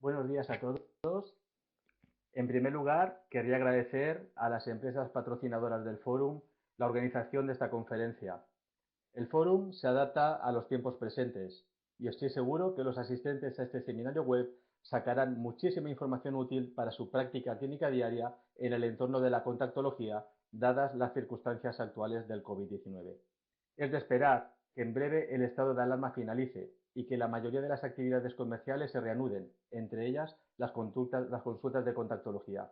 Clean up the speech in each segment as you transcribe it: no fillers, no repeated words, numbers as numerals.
Buenos días a todos. En primer lugar, querría agradecer a las empresas patrocinadoras del Fórum la organización de esta conferencia. El Fórum se adapta a los tiempos presentes y estoy seguro que los asistentes a este seminario web sacarán muchísima información útil para su práctica clínica diaria en el entorno de la contactología, dadas las circunstancias actuales del COVID-19. Es de esperar que en breve el estado de alarma finalice y que la mayoría de las actividades comerciales se reanuden, entre ellas las consultas de contactología.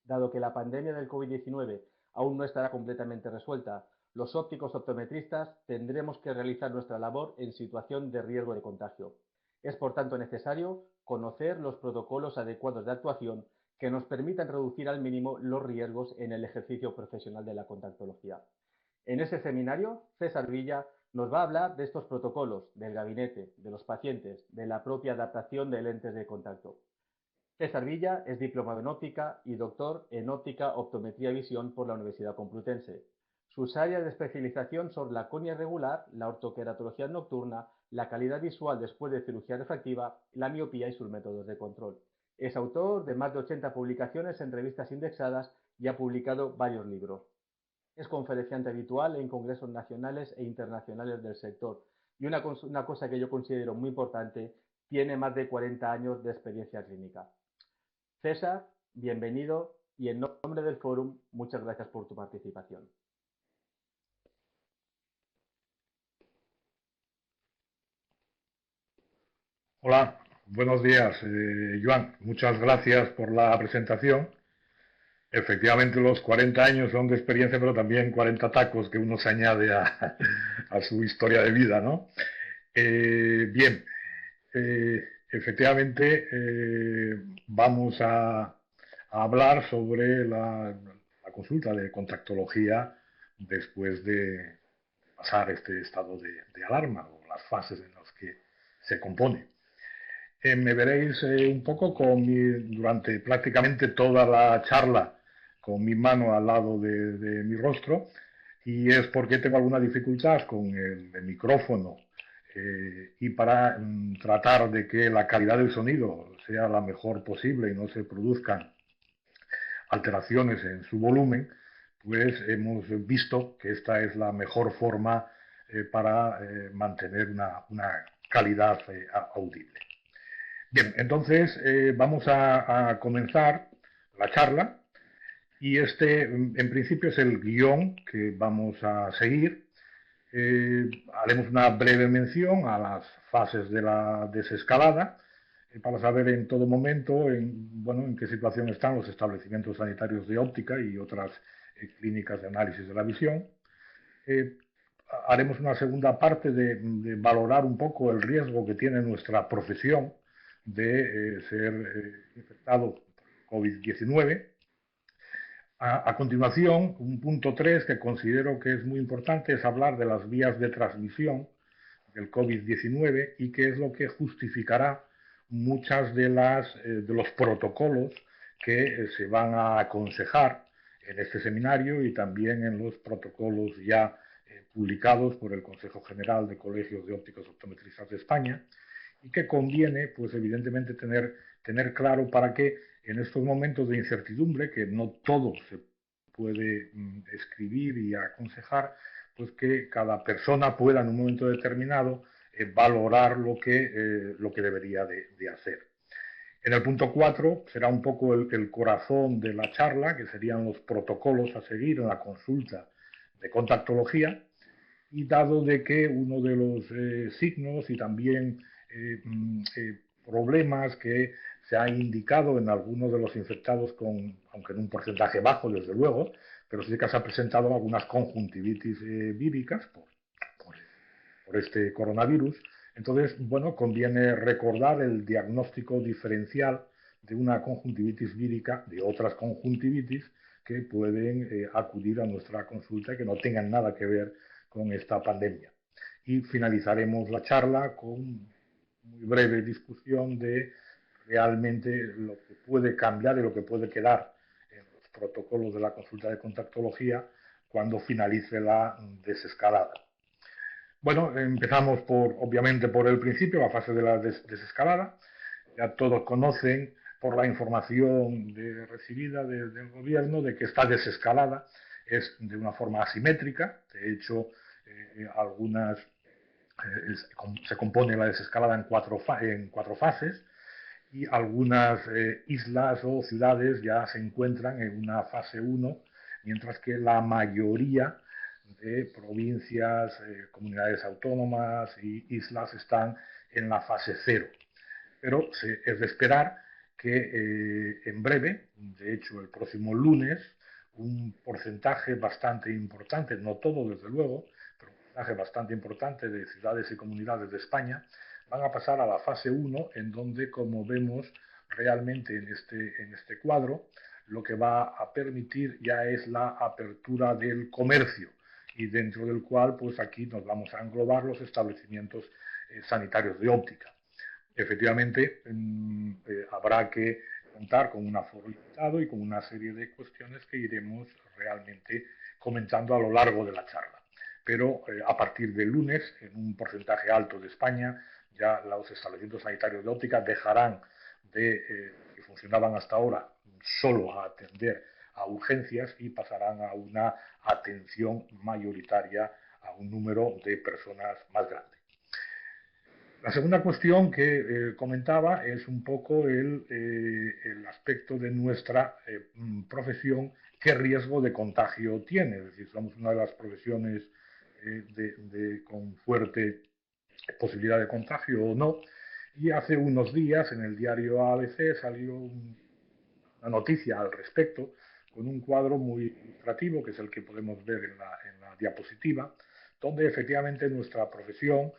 Dado que la pandemia del COVID-19 aún no estará completamente resuelta, los ópticos optometristas tendremos que realizar nuestra labor en situación de riesgo de contagio. Es por tanto necesario conocer los protocolos adecuados de actuación que nos permitan reducir al mínimo los riesgos en el ejercicio profesional de la contactología. En ese seminario, César Villa nos va a hablar de estos protocolos, del gabinete, de los pacientes, de la propia adaptación de lentes de contacto. César Villa es diplomado en óptica y doctor en óptica, optometría y visión por la Universidad Complutense. Sus áreas de especialización son la córnea irregular, la ortoqueratología nocturna, la calidad visual después de cirugía refractiva, la miopía y sus métodos de control. Es autor de más de 80 publicaciones en revistas indexadas y ha publicado varios libros. Es conferenciante habitual en congresos nacionales e internacionales del sector. Y una cosa que yo considero muy importante, tiene más de 40 años de experiencia clínica. César, bienvenido y en nombre del Fórum, muchas gracias por tu participación. Hola, buenos días, Joan. Muchas gracias por la presentación. Efectivamente, los 40 años son de experiencia, pero también 40 tacos que uno se añade a su historia de vida, ¿no? Bien, efectivamente, vamos a hablar sobre la consulta de contactología después de pasar este estado de alarma o las fases en las que se compone. Me veréis un poco durante prácticamente toda la charla con mi mano al lado de mi rostro, y es porque tengo alguna dificultad con el micrófono, y para tratar de que la calidad del sonido sea la mejor posible y no se produzcan alteraciones en su volumen, pues hemos visto que esta es la mejor forma para mantener una calidad audible. Bien, entonces vamos a comenzar la charla, y este en principio es el guión que vamos a seguir. Haremos una breve mención a las fases de la desescalada, para saber en todo momento en qué situación están los establecimientos sanitarios de óptica y otras clínicas de análisis de la visión. Eh, Haremos una segunda parte de valorar un poco el riesgo que tiene nuestra profesión de ser infectado por COVID-19. A continuación, un punto 3 que considero que es muy importante es hablar de las vías de transmisión del COVID-19 y qué es lo que justificará muchas de los protocolos que se van a aconsejar en este seminario y también en los protocolos ya publicados por el Consejo General de Colegios de Ópticos Optometristas de España, y que conviene, pues evidentemente, tener claro para que en estos momentos de incertidumbre, que no todo se puede escribir y aconsejar, pues que cada persona pueda en un momento determinado valorar lo que debería de hacer. En el punto 4 será un poco el corazón de la charla, que serían los protocolos a seguir en la consulta de contactología, y dado de que uno de los signos y también problemas que se ha indicado en algunos de los infectados, aunque en un porcentaje bajo, desde luego, pero sí que se ha presentado algunas conjuntivitis víricas por este coronavirus. Entonces, bueno, conviene recordar el diagnóstico diferencial de una conjuntivitis vírica de otras conjuntivitis que pueden acudir a nuestra consulta y que no tengan nada que ver con esta pandemia. Y finalizaremos la charla con muy breve discusión de realmente lo que puede cambiar y lo que puede quedar en los protocolos de la consulta de contactología cuando finalice la desescalada. Bueno, empezamos obviamente por el principio, la fase de la desescalada. ya todos conocen por la información recibida del gobierno de que esta desescalada es de una forma asimétrica. De hecho, se compone la desescalada en cuatro fases, y algunas islas o ciudades ya se encuentran en una fase 1, mientras que la mayoría de provincias, comunidades autónomas y islas están en la fase 0. Pero es de esperar que en breve, de hecho el próximo lunes, un porcentaje bastante importante, no todo desde luego, pero un porcentaje bastante importante de ciudades y comunidades de España van a pasar a la fase 1, en donde, como vemos realmente en este cuadro, lo que va a permitir ya es la apertura del comercio, y dentro del cual, pues aquí nos vamos a englobar los establecimientos sanitarios de óptica. Efectivamente, habrá que contar con un aforo limitado y con una serie de cuestiones que iremos realmente comentando a lo largo de la charla. Pero a partir del lunes, en un porcentaje alto de España, ya los establecimientos sanitarios de óptica dejarán de que funcionaban hasta ahora solo a atender a urgencias y pasarán a una atención mayoritaria a un número de personas más grande. La segunda cuestión que comentaba es un poco el aspecto de nuestra profesión, qué riesgo de contagio tiene. Es decir, somos una de las profesiones con fuerte posibilidad de contagio o no. Y hace unos días en el diario ABC salió una noticia al respecto, con un cuadro muy ilustrativo, que es el que podemos ver en la diapositiva, donde efectivamente nuestra profesión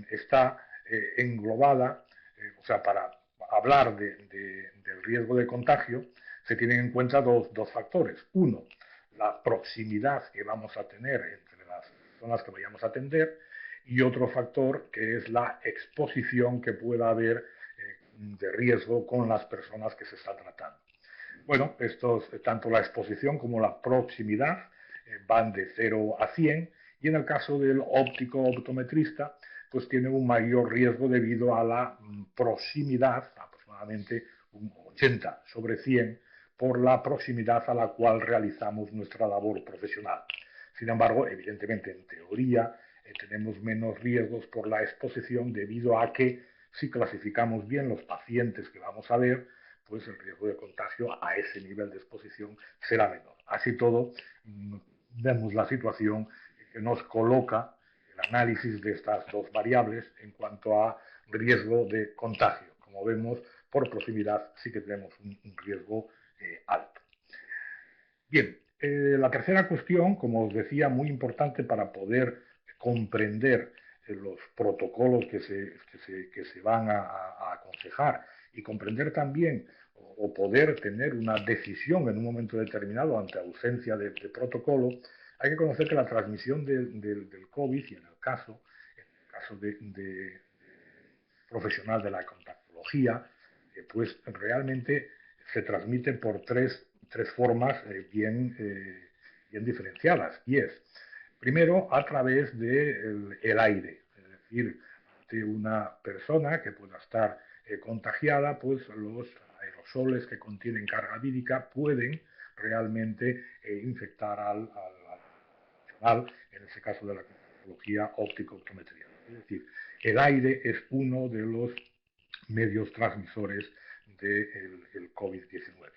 está englobada, o sea, para hablar del riesgo de contagio, se tienen en cuenta dos factores. Uno, la proximidad que vamos a tener entre las personas que vayamos a atender, y otro factor que es la exposición que pueda haber de riesgo con las personas que se está tratando. Bueno, tanto la exposición como la proximidad van de 0 a 100, y en el caso del óptico optometrista, pues tiene un mayor riesgo debido a la proximidad, aproximadamente un 80 sobre 100, por la proximidad a la cual realizamos nuestra labor profesional. Sin embargo, evidentemente, en teoría, tenemos menos riesgos por la exposición, debido a que si clasificamos bien los pacientes que vamos a ver, pues el riesgo de contagio a ese nivel de exposición será menor. Así todo, vemos la situación que nos coloca el análisis de estas dos variables en cuanto a riesgo de contagio. Como vemos, por proximidad sí que tenemos un riesgo alto. Bien, la tercera cuestión, como os decía, muy importante para poder comprender los protocolos que se van a aconsejar, y comprender también o poder tener una decisión en un momento determinado ante ausencia de protocolo. Hay que conocer que la transmisión del COVID, y en el caso de profesional de la contactología, pues realmente se transmite por tres formas bien diferenciadas, y es, primero, a través del aire, es decir, de una persona que pueda estar contagiada, pues los aerosoles que contienen carga vírica pueden realmente infectar al profesional, en ese caso de la contactología óptico-optometría. Es decir, el aire es uno de los medios transmisores del COVID-19.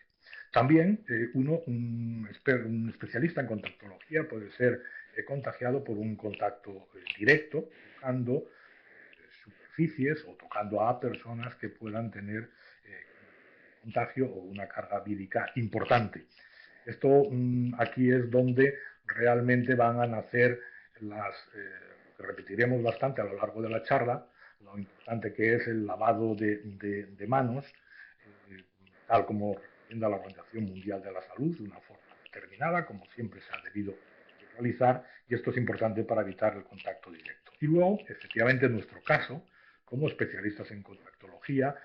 También un especialista en contactología puede ser contagiado por un contacto directo, tocando superficies o tocando a personas que puedan tener contagio o una carga vírica importante. Esto aquí es donde realmente van a nacer que repetiremos bastante a lo largo de la charla, lo importante que es el lavado de manos, tal como recomienda la Organización Mundial de la Salud, de una forma determinada, como siempre se ha debido realizar, y esto es importante para evitar el contacto directo. Y luego, efectivamente, en nuestro caso, como especialistas en contactología,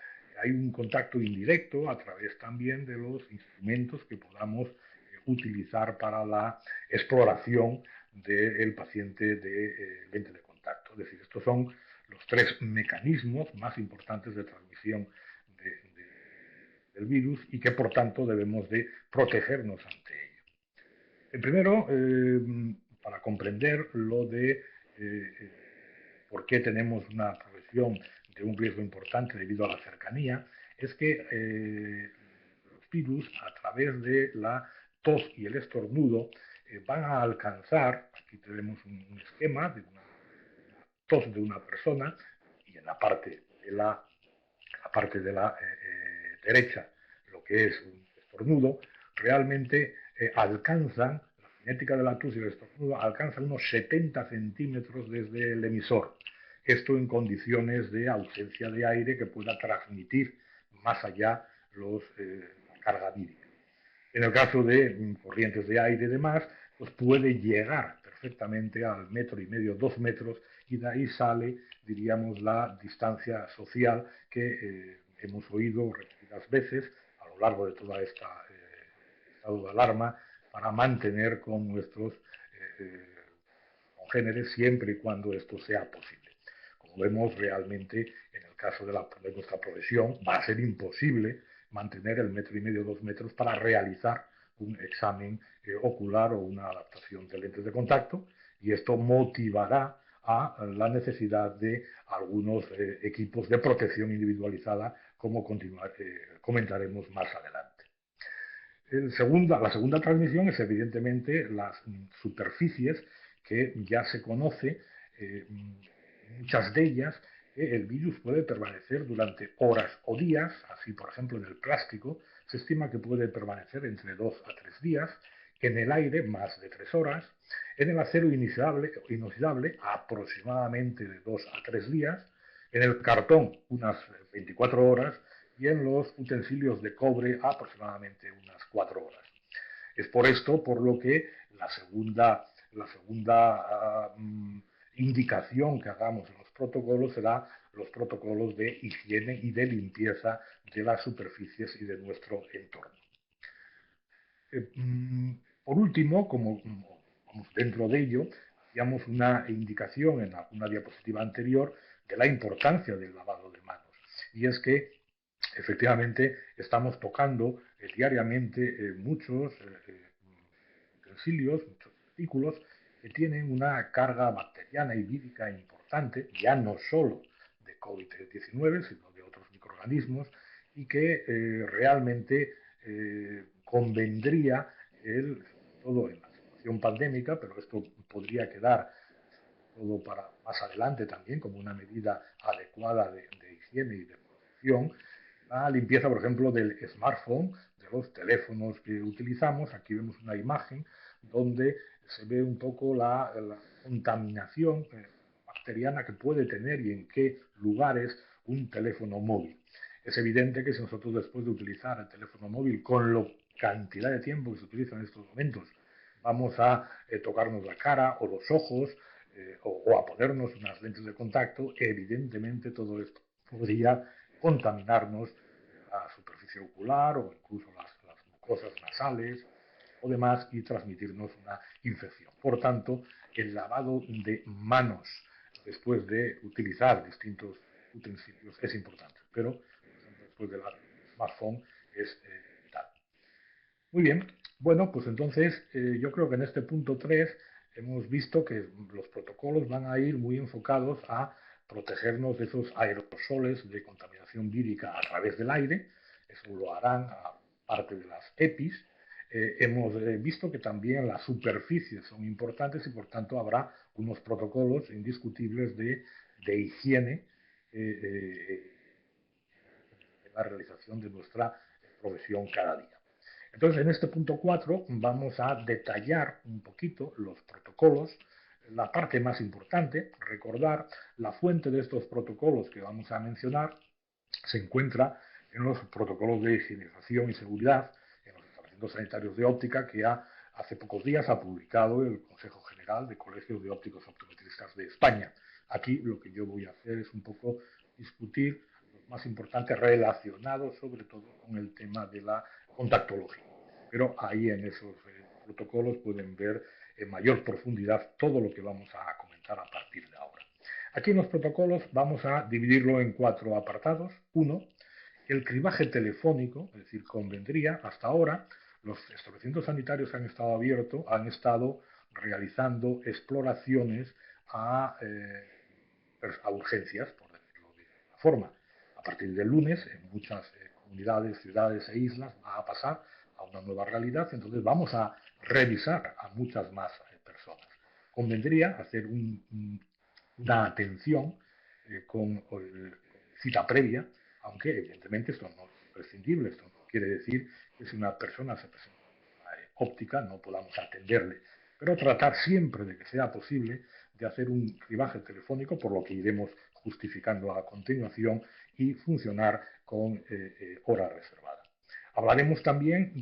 hay un contacto indirecto a través también de los instrumentos que podamos utilizar para la exploración del paciente de lente de contacto. Es decir, estos son los tres mecanismos más importantes de transmisión del virus y que por tanto debemos de protegernos ante ello. El primero, para comprender lo de por qué tenemos una progresión de un riesgo importante debido a la cercanía, es que los virus, a través de la tos y el estornudo, van a alcanzar, aquí tenemos un esquema de una tos de una persona, y en la parte de la derecha, lo que es un estornudo, realmente alcanzan, la cinética de la tos y el estornudo alcanzan unos 70 centímetros desde el emisor. Esto en condiciones de ausencia de aire que pueda transmitir más allá la carga vírica. En el caso de corrientes de aire y demás, pues puede llegar perfectamente al 1,5 metros, 2 metros, y de ahí sale, diríamos, la distancia social que hemos oído repetidas veces a lo largo de toda esta estado de alarma para mantener con nuestros congéneres siempre y cuando esto sea posible. Como vemos, realmente, en el caso de nuestra profesión, va a ser imposible mantener el 1,5 metros, 2 metros para realizar un examen ocular o una adaptación de lentes de contacto, y esto motivará a la necesidad de algunos equipos de protección individualizada, como comentaremos más adelante. La segunda transmisión es evidentemente las superficies que ya se conoce, muchas de ellas, que el virus puede permanecer durante horas o días. Así, por ejemplo, en el plástico se estima que puede permanecer entre 2 a 3 días, en el aire más de 3 horas, en el acero inoxidable aproximadamente de 2 a 3 días, en el cartón unas 24 horas y en los utensilios de cobre aproximadamente unas 4 horas. Es por esto por lo que la segunda indicación que hagamos en los protocolos será los protocolos de higiene y de limpieza de las superficies y de nuestro entorno. Por último, como dentro de ello, hacíamos una indicación en una diapositiva anterior de la importancia del lavado de manos. Y es que, efectivamente, estamos tocando diariamente muchos utensilios, muchos artículos que tienen una carga bacteriana y vírica importante, ya no solo de COVID-19, sino de otros microorganismos, y que realmente convendría, todo en la situación pandémica, pero esto podría quedar todo para más adelante también como una medida adecuada de higiene y de protección, la limpieza, por ejemplo, del smartphone, de los teléfonos que utilizamos. Aquí vemos una imagen donde se ve un poco la contaminación bacteriana que puede tener y en qué lugares un teléfono móvil. Es evidente que si nosotros, después de utilizar el teléfono móvil con la cantidad de tiempo que se utiliza en estos momentos, vamos a tocarnos la cara o los ojos o a ponernos unas lentes de contacto, evidentemente todo esto podría contaminarnos la superficie ocular o incluso las mucosas nasales o demás y transmitirnos una infección. Por tanto, el lavado de manos después de utilizar distintos utensilios es importante, pero después del smartphone es vital. Muy bien, bueno, pues entonces yo creo que en este punto 3 hemos visto que los protocolos van a ir muy enfocados a protegernos de esos aerosoles de contaminación vírica a través del aire. Eso lo harán a parte de las EPIs. Hemos visto que también las superficies son importantes y por tanto habrá unos protocolos indiscutibles de higiene en la realización de nuestra profesión cada día. Entonces, en este punto 4 vamos a detallar un poquito los protocolos. La parte más importante, recordar, la fuente de estos protocolos que vamos a mencionar se encuentra en los protocolos de higienización y seguridad en los establecimientos sanitarios de óptica que hace pocos días ha publicado el Consejo General de Colegios de Ópticos Optometristas de España. Aquí lo que yo voy a hacer es un poco discutir los más importantes relacionados sobre todo con el tema de la contactología. Pero ahí en esos protocolos pueden ver en mayor profundidad todo lo que vamos a comentar a partir de ahora. Aquí en los protocolos vamos a dividirlo en 4 apartados. Uno, el cribaje telefónico, es decir, convendría, hasta ahora, los establecimientos sanitarios han estado abiertos, han estado realizando exploraciones a urgencias, por decirlo de alguna forma. A partir del lunes, en muchas comunidades, ciudades e islas, va a pasar a una nueva realidad, entonces vamos a revisar a muchas más personas. Convendría hacer una atención con cita previa, aunque evidentemente esto no es imprescindible, esto no quiere decir que si una persona se presenta óptica no podamos atenderle, pero tratar siempre de que sea posible de hacer un cribaje telefónico, por lo que iremos justificando a continuación, y funcionar con hora reservada. Hablaremos también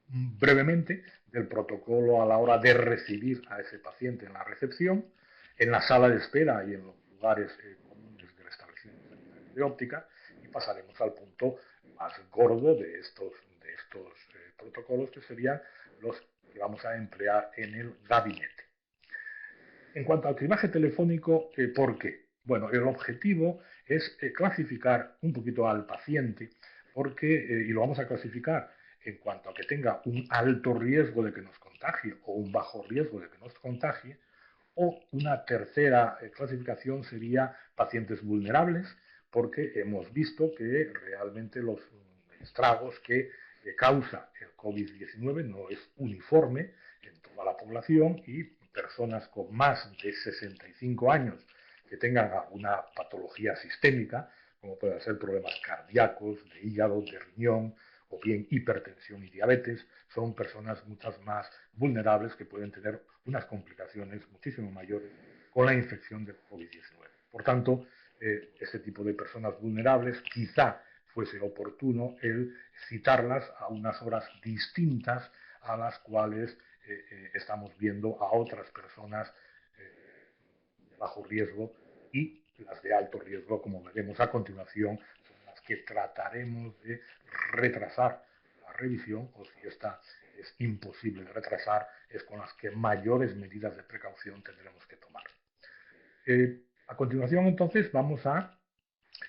brevemente del protocolo a la hora de recibir a ese paciente en la recepción, en la sala de espera y en los lugares comunes del establecimiento de óptica, y pasaremos al punto más gordo de estos protocolos, que serían los que vamos a emplear en el gabinete. En cuanto al cribaje telefónico, ¿por qué? Bueno, el objetivo es clasificar un poquito al paciente, porque, y lo vamos a clasificar en cuanto a que tenga un alto riesgo de que nos contagie o un bajo riesgo de que nos contagie, o una tercera clasificación sería pacientes vulnerables, porque hemos visto que realmente los estragos que causa el COVID-19 no es uniforme en toda la población, y personas con más de 65 años que tengan alguna patología sistémica, como pueden ser problemas cardíacos, de hígado, de riñón, o bien hipertensión y diabetes, son personas muchas más vulnerables que pueden tener unas complicaciones muchísimo mayores con la infección del COVID-19. Por tanto, este tipo de personas vulnerables quizá fuese oportuno el citarlas a unas horas distintas a las cuales estamos viendo a otras personas de bajo riesgo, y las de alto riesgo, como veremos a continuación, son las que trataremos de retrasar la revisión, o si esta es imposible de retrasar, es con las que mayores medidas de precaución tendremos que tomar. A continuación, entonces, vamos a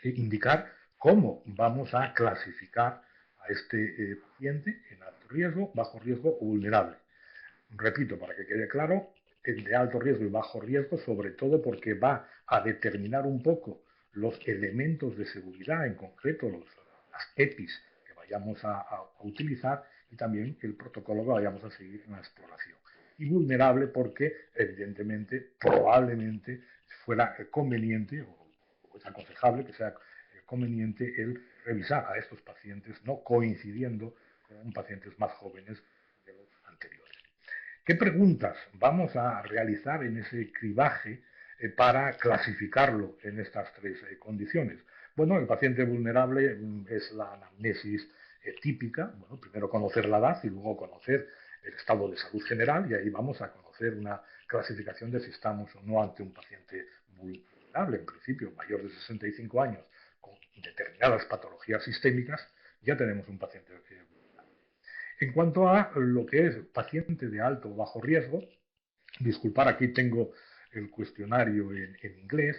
indicar cómo vamos a clasificar a este paciente en alto riesgo, bajo riesgo o vulnerable. Repito, para que quede claro, el de alto riesgo y bajo riesgo, sobre todo porque va a determinar un poco los elementos de seguridad, en concreto las EPIs que vayamos a utilizar, y también el protocolo que vayamos a seguir en la exploración. Y vulnerable porque, evidentemente, probablemente fuera conveniente o es aconsejable que sea conveniente el revisar a estos pacientes no coincidiendo con pacientes más jóvenes de los anteriores. ¿Qué preguntas vamos a realizar en ese cribaje para clasificarlo en estas tres condiciones? Bueno, el paciente vulnerable es la anamnesis típica. Bueno, primero conocer la edad y luego conocer el estado de salud general, y ahí vamos a conocer una clasificación de si estamos o no ante un paciente vulnerable. En principio, mayor de 65 años, con determinadas patologías sistémicas, ya tenemos un paciente vulnerable. En cuanto a lo que es paciente de alto o bajo riesgo, disculpar, aquí tengo el cuestionario en inglés,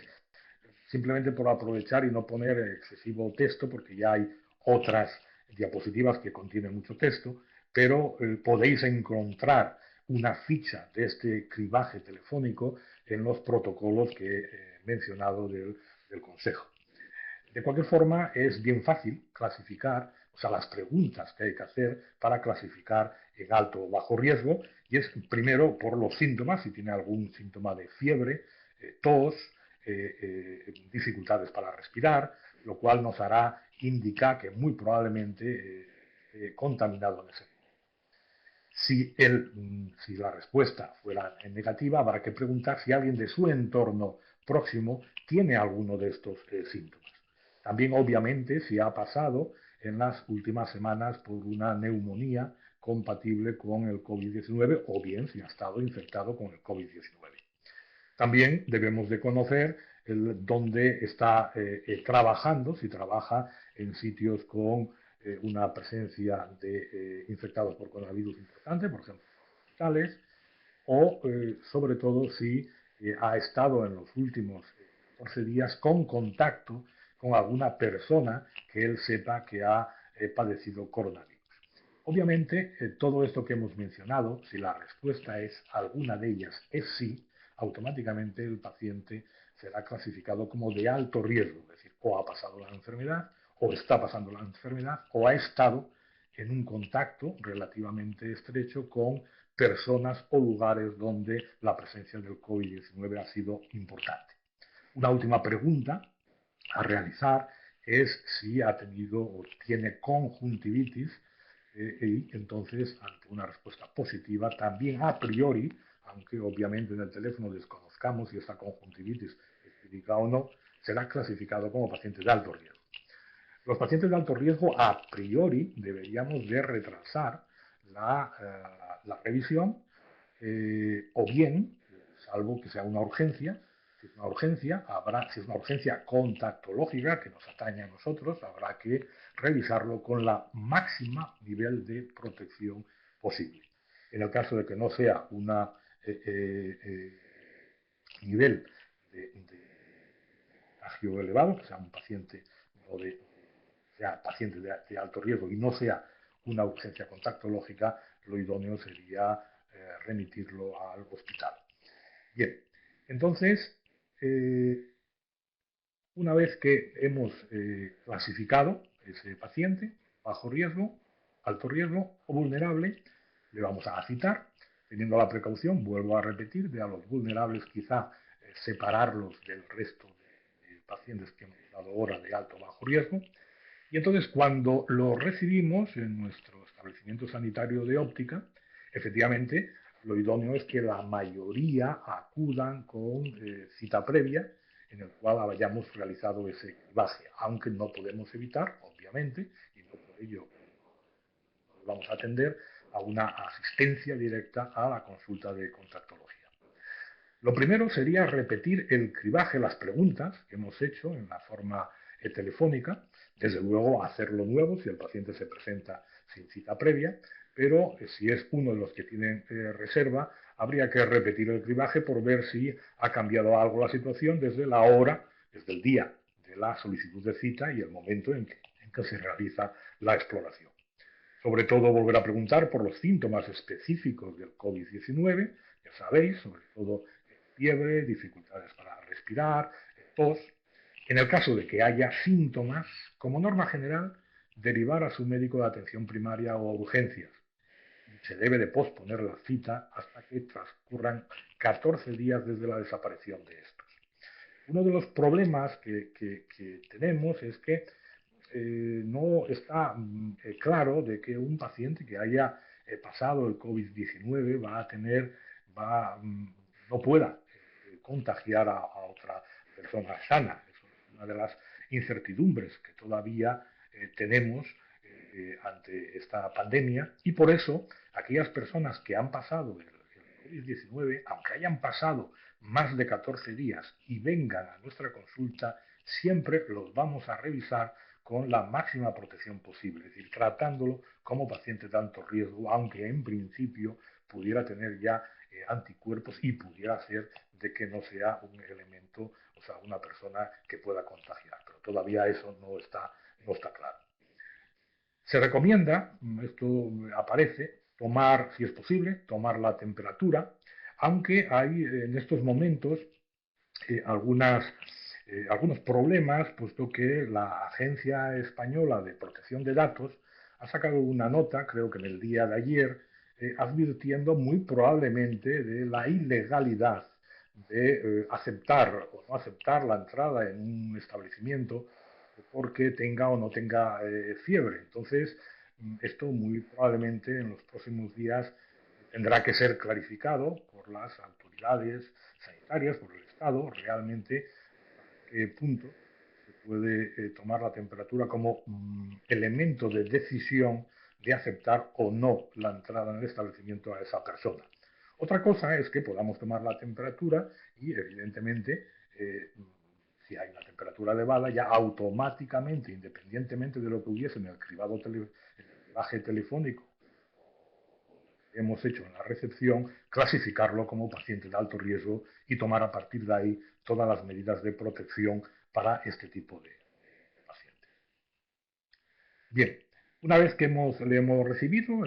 simplemente por aprovechar y no poner excesivo texto, porque ya hay otras diapositivas que contienen mucho texto, pero podéis encontrar una ficha de este cribaje telefónico en los protocolos que he mencionado del Consejo. De cualquier forma, es bien fácil clasificar, o sea, las preguntas que hay que hacer para clasificar en alto o bajo riesgo, y es primero por los síntomas, si tiene algún síntoma de fiebre, tos, dificultades para respirar, lo cual nos hará indicar que muy probablemente contaminado en ese momento. Si la respuesta fuera negativa, habrá que preguntar si alguien de su entorno próximo tiene alguno de estos síntomas. También, obviamente, si ha pasado en las últimas semanas por una neumonía compatible con el COVID-19, o bien si ha estado infectado con el COVID-19. También debemos de conocer dónde está trabajando, si trabaja en sitios con una presencia de infectados por coronavirus importante, por ejemplo, hospitales, o sobre todo si ha estado en los últimos 14 días con contacto con alguna persona que él sepa que ha padecido coronavirus. Obviamente, todo esto que hemos mencionado, si la respuesta es alguna de ellas es sí, automáticamente el paciente será clasificado como de alto riesgo, es decir, o ha pasado la enfermedad, o está pasando la enfermedad, o ha estado en un contacto relativamente estrecho con personas o lugares donde la presencia del COVID-19 ha sido importante. Una última pregunta a realizar es si ha tenido o tiene conjuntivitis y entonces, ante una respuesta positiva, también a priori, aunque obviamente en el teléfono desconozcamos si esta conjuntivitis es clínica o no, será clasificado como paciente de alto riesgo. Los pacientes de alto riesgo, a priori, deberíamos de retrasar la revisión o bien, salvo que sea una urgencia, si es una urgencia, si es una urgencia contactológica que nos atañe a nosotros, habrá que revisarlo con la máxima nivel de protección posible. En el caso de que no sea un nivel de contagio elevado, que sea un paciente o sea paciente de alto riesgo y no sea una urgencia contactológica, lo idóneo sería remitirlo al hospital. Bien, entonces, una vez que hemos clasificado ese paciente, bajo riesgo, alto riesgo o vulnerable, le vamos a citar, teniendo la precaución, vuelvo a repetir, de a los vulnerables quizá separarlos del resto de pacientes que hemos dado ahora de alto o bajo riesgo. Y entonces cuando lo recibimos en nuestro establecimiento sanitario de óptica, efectivamente lo idóneo es que la mayoría acudan con cita previa en el cual hayamos realizado ese cribaje, aunque no podemos evitar, obviamente, y no por ello nos vamos a atender a una asistencia directa a la consulta de contactología. Lo primero sería repetir el cribaje, las preguntas que hemos hecho en la forma telefónica, desde luego hacerlo nuevo si el paciente se presenta sin cita previa, pero si es uno de los que tienen reserva, habría que repetir el cribaje por ver si ha cambiado algo la situación desde la hora, desde el día de la solicitud de cita y el momento en que se realiza la exploración. Sobre todo volver a preguntar por los síntomas específicos del COVID-19, ya sabéis, sobre todo fiebre, dificultades para respirar, tos. En el caso de que haya síntomas, como norma general, derivar a su médico de atención primaria o urgencias. Se debe de posponer la cita hasta que transcurran 14 días desde la desaparición de estos. Uno de los problemas que tenemos es que no está claro de que un paciente que haya pasado el COVID-19 va a tener, no pueda contagiar a otra persona sana. Eso es una de las incertidumbres que todavía tenemos ante esta pandemia y por eso aquellas personas que han pasado el COVID-19, aunque hayan pasado más de 14 días y vengan a nuestra consulta, siempre los vamos a revisar con la máxima protección posible, es decir, tratándolo como paciente de alto riesgo, aunque en principio pudiera tener ya anticuerpos y pudiera ser de que no sea un elemento, o sea, una persona que pueda contagiar, pero todavía eso no está claro. Se recomienda, esto aparece, tomar, si es posible, tomar la temperatura, aunque hay en estos momentos algunos problemas, puesto que la Agencia Española de Protección de Datos ha sacado una nota, creo que en el día de ayer, advirtiendo muy probablemente de la ilegalidad de aceptar o no aceptar la entrada en un establecimiento porque tenga o no tenga fiebre. Entonces, esto muy probablemente en los próximos días tendrá que ser clarificado por las autoridades sanitarias, por el Estado, realmente a qué punto se puede tomar la temperatura como elemento de decisión de aceptar o no la entrada en el establecimiento a esa persona. Otra cosa es que podamos tomar la temperatura y, evidentemente, si hay una temperatura elevada, ya automáticamente, independientemente de lo que hubiese en el cribaje telefónico, hemos hecho en la recepción, clasificarlo como paciente de alto riesgo y tomar a partir de ahí todas las medidas de protección para este tipo de pacientes. Bien, una vez que le hemos recibido,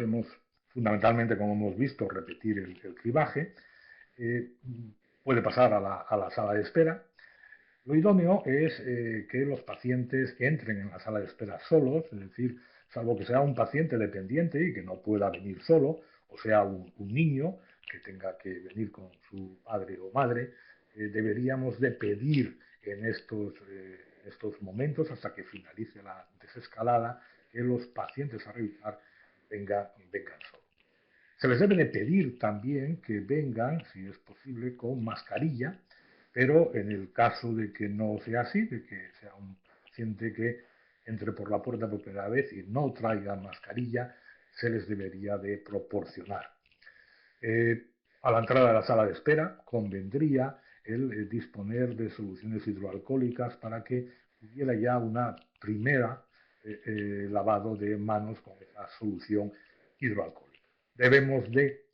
fundamentalmente, como hemos visto, repetir el cribaje, puede pasar a la sala de espera. Lo idóneo es que los pacientes entren en la sala de espera solos, es decir, salvo que sea un paciente dependiente y que no pueda venir solo, o sea, un niño que tenga que venir con su padre o madre, deberíamos de pedir en estos momentos, hasta que finalice la desescalada, que los pacientes a revisar vengan solos. Se les debe de pedir también que vengan, si es posible, con mascarilla, pero en el caso de que no sea así, de que sea un paciente que entre por la puerta por primera vez y no traiga mascarilla, se les debería de proporcionar. A la entrada de la sala de espera convendría el disponer de soluciones hidroalcohólicas para que hubiera ya una primera lavado de manos con esa solución hidroalcohólica. Debemos de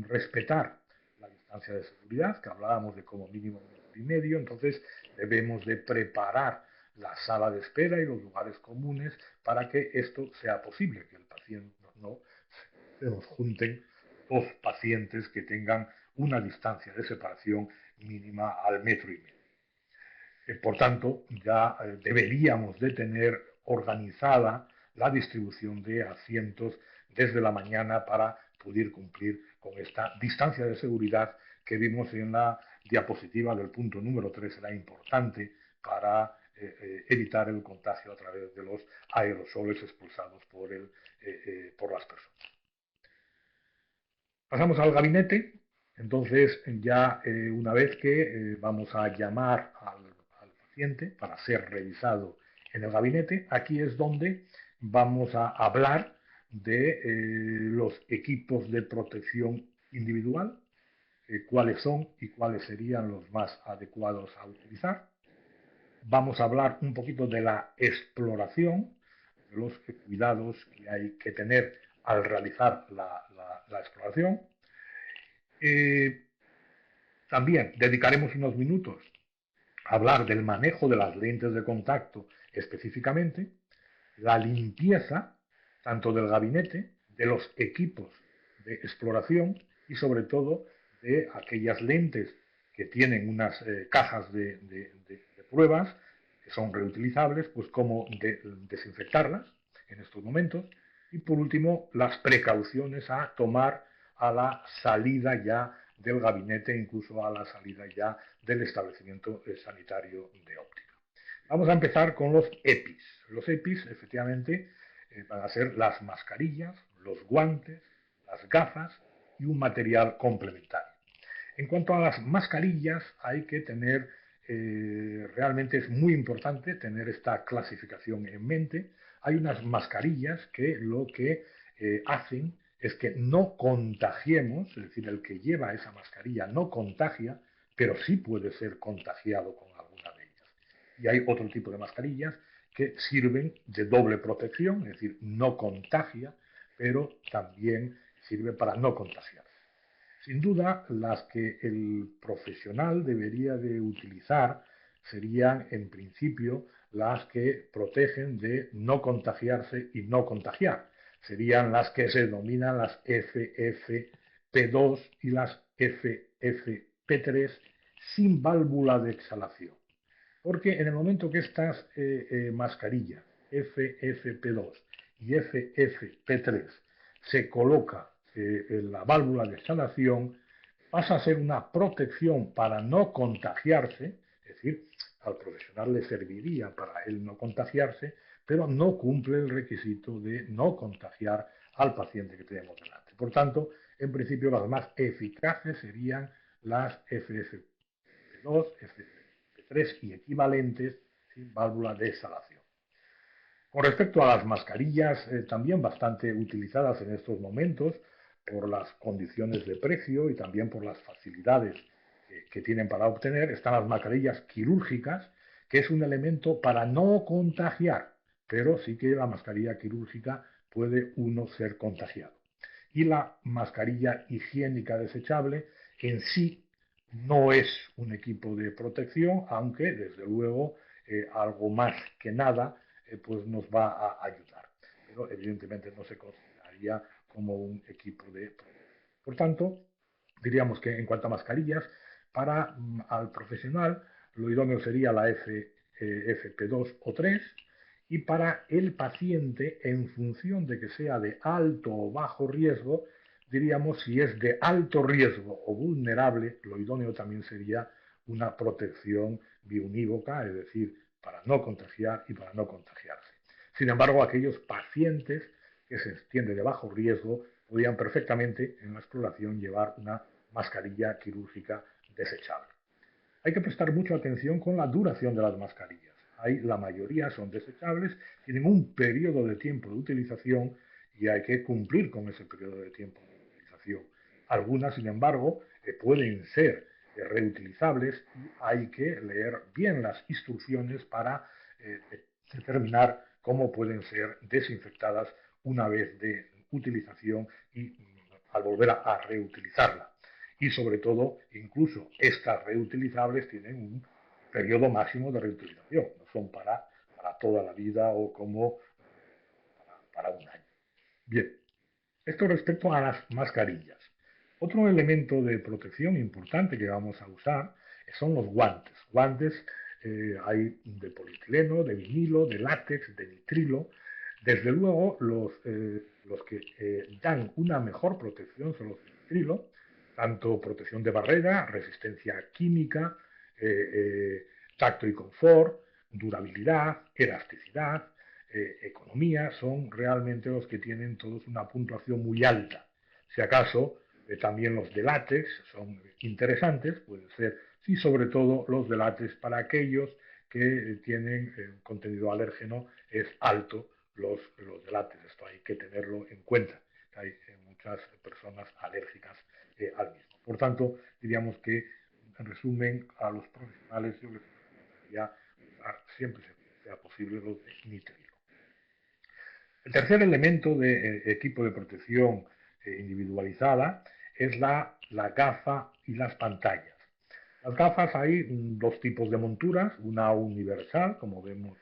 respetar la distancia de seguridad, que hablábamos de como mínimo 1,5 metros, entonces debemos de preparar la sala de espera y los lugares comunes para que esto sea posible, que el paciente no se nos junten dos pacientes que tengan una distancia de separación mínima al 1,5 metros. Por tanto, ya deberíamos de tener organizada la distribución de asientos desde la mañana para poder cumplir con esta distancia de seguridad que vimos en la diapositiva del punto número 3, era importante para evitar el contagio a través de los aerosoles expulsados por las personas. Pasamos al gabinete. Entonces, ya una vez que vamos a llamar al paciente para ser revisado en el gabinete, aquí es donde vamos a hablar de los equipos de protección individual, cuáles son y cuáles serían los más adecuados a utilizar. Vamos a hablar un poquito de la exploración, de los cuidados que hay que tener al realizar la exploración. También dedicaremos unos minutos a hablar del manejo de las lentes de contacto específicamente, la limpieza tanto del gabinete, de los equipos de exploración y sobre todo de aquellas lentes que tienen unas cajas de pruebas que son reutilizables, pues cómo desinfectarlas en estos momentos. Y por último, las precauciones a tomar a la salida ya del gabinete, incluso a la salida ya del establecimiento sanitario de óptica. Vamos a empezar con los EPIs. Los EPIs, efectivamente, van a ser las mascarillas, los guantes, las gafas y un material complementario. En cuanto a las mascarillas, hay que tener, realmente es muy importante tener esta clasificación en mente. Hay unas mascarillas que lo que hacen es que no contagiemos, es decir, el que lleva esa mascarilla no contagia, pero sí puede ser contagiado con alguna de ellas. Y hay otro tipo de mascarillas que sirven de doble protección, es decir, no contagia, pero también sirve para no contagiar. Sin duda, las que el profesional debería de utilizar serían, en principio, las que protegen de no contagiarse y no contagiar. Serían las que se denominan las FFP2 y las FFP3 sin válvula de exhalación. Porque en el momento que estas mascarillas FFP2 y FFP3 se coloca en la válvula de exhalación, pasa a ser una protección para no contagiarse, es decir, al profesional le serviría para él no contagiarse, pero no cumple el requisito de no contagiar al paciente que tenemos delante. Por tanto, en principio las más eficaces serían las FFP2, FFP3 y equivalentes sin válvula de exhalación. Con respecto a las mascarillas, también bastante utilizadas en estos momentos por las condiciones de precio y también por las facilidades que tienen para obtener, están las mascarillas quirúrgicas, que es un elemento para no contagiar, pero sí que la mascarilla quirúrgica puede uno ser contagiado. y la mascarilla higiénica desechable en sí no es un equipo de protección, aunque desde luego algo más que nada pues nos va a ayudar. Pero evidentemente no se consideraría como un equipo de protección. Por tanto, diríamos que en cuanto a mascarillas, para al profesional lo idóneo sería la FP2 o 3 y para el paciente, en función de que sea de alto o bajo riesgo, diríamos si es de alto riesgo o vulnerable, lo idóneo también sería una protección biunívoca, es decir, para no contagiar y para no contagiarse. Sin embargo, aquellos pacientes que se entiende de bajo riesgo podían perfectamente en la exploración llevar una mascarilla quirúrgica desechable. Hay que prestar mucha atención con la duración de las mascarillas. La mayoría son desechables, tienen un periodo de tiempo de utilización y hay que cumplir con ese periodo de tiempo de utilización. Algunas, sin embargo, pueden ser reutilizables y hay que leer bien las instrucciones para determinar cómo pueden ser desinfectadas una vez de utilización y al volver a reutilizarla. Y sobre todo, incluso estas reutilizables tienen un periodo máximo de reutilización, no son para toda la vida o como para un año. Bien, esto respecto a las mascarillas. Otro elemento de protección importante que vamos a usar son los guantes. Guantes hay de polietileno, de vinilo, de látex, de nitrilo. Desde luego, los que dan una mejor protección son los de nitrilo, tanto protección de barrera, resistencia química, tacto y confort, durabilidad, elasticidad, economía, son realmente los que tienen todos una puntuación muy alta. Si acaso, también los de látex son interesantes, pueden ser, sí, sobre todo los de látex para aquellos que tienen contenido alérgeno es alto, los de látex. Esto hay que tenerlo en cuenta. Hay muchas personas alérgicas al mismo. Por tanto, diríamos que, en resumen, a los profesionales yo les recomendaría usar siempre que sea posible los de nitrilo. El tercer elemento de equipo de protección individualizada es la gafa y las pantallas. Las gafas hay dos tipos de monturas, una universal, como vemos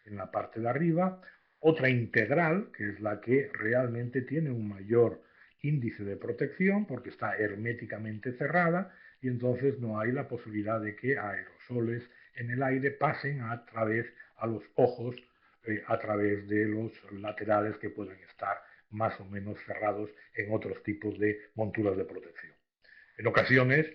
en la parte de arriba, otra integral, que es la que realmente tiene un mayor índice de protección porque está herméticamente cerrada y entonces no hay la posibilidad de que aerosoles en el aire pasen a través a los ojos, a través de los laterales que pueden estar más o menos cerrados en otros tipos de monturas de protección. En ocasiones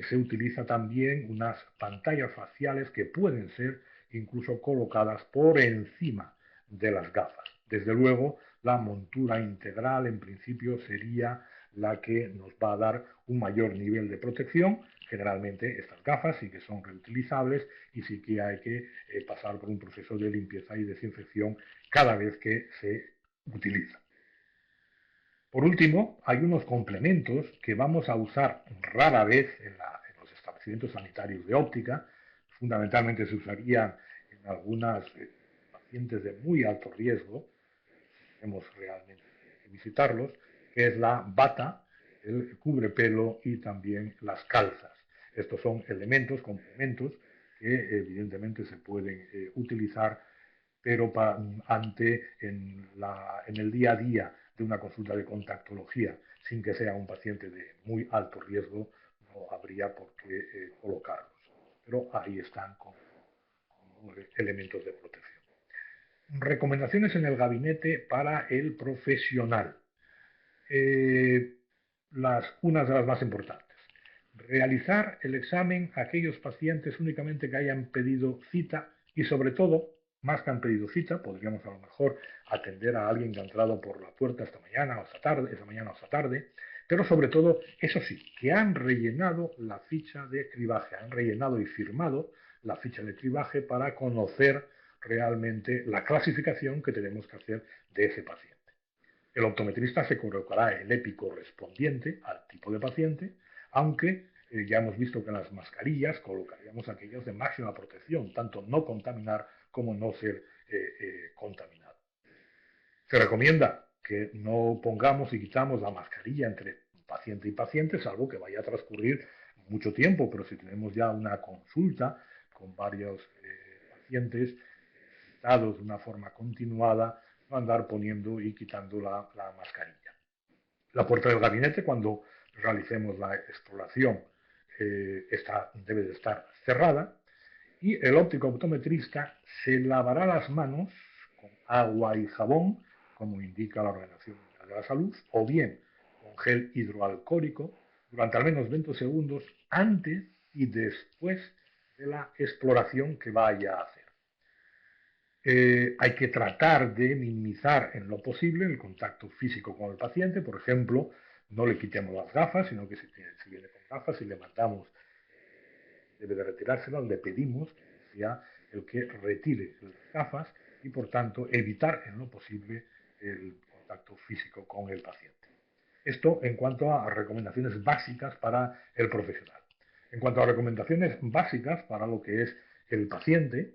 se utiliza también unas pantallas faciales que pueden ser incluso colocadas por encima de las gafas. Desde luego, la montura integral en principio sería la que nos va a dar un mayor nivel de protección. Generalmente estas gafas sí que son reutilizables y sí que hay que pasar por un proceso de limpieza y desinfección cada vez que se utilizan. Por último, hay unos complementos que vamos a usar rara vez en los establecimientos sanitarios de óptica. Fundamentalmente se usarían en algunas pacientes de muy alto riesgo, tenemos realmente que visitarlos, que es la bata, el cubrepelo y también las calzas. Estos son elementos, complementos, que evidentemente se pueden utilizar, pero en el día a día de una consulta de contactología, sin que sea un paciente de muy alto riesgo, no habría por qué colocarlos. Pero ahí están como elementos de protección. Recomendaciones en el gabinete para el profesional. Unas de las más importantes. Realizar el examen a aquellos pacientes únicamente que hayan pedido cita y sobre todo, más que han pedido cita, podríamos a lo mejor atender a alguien que ha entrado por la puerta esta mañana o esta tarde, pero sobre todo, eso sí, que han rellenado la ficha de cribaje, han rellenado y firmado la ficha de cribaje para conocer realmente la clasificación que tenemos que hacer de ese paciente. El optometrista se colocará el EPI correspondiente al tipo de paciente, aunque ya hemos visto que en las mascarillas colocaríamos aquellas de máxima protección, tanto no contaminar como no ser contaminado. Se recomienda que no pongamos y quitamos la mascarilla entre paciente y paciente, salvo que vaya a transcurrir mucho tiempo, pero si tenemos ya una consulta con varios pacientes dados de una forma continuada, no andar poniendo y quitando la mascarilla. La puerta del gabinete, cuando realicemos la exploración, debe de estar cerrada y el óptico optometrista se lavará las manos con agua y jabón, como indica la Organización Mundial de la Salud, o bien con gel hidroalcohólico durante al menos 20 segundos antes y después de la exploración que vaya a hacer. Hay que tratar de minimizar en lo posible el contacto físico con el paciente. Por ejemplo, no le quitemos las gafas, sino que si viene con gafas y le mandamos, debe de retirárselas, le pedimos que sea el que retire las gafas y, por tanto, evitar en lo posible el contacto físico con el paciente. Esto en cuanto a recomendaciones básicas para el profesional. En cuanto a recomendaciones básicas para lo que es el paciente,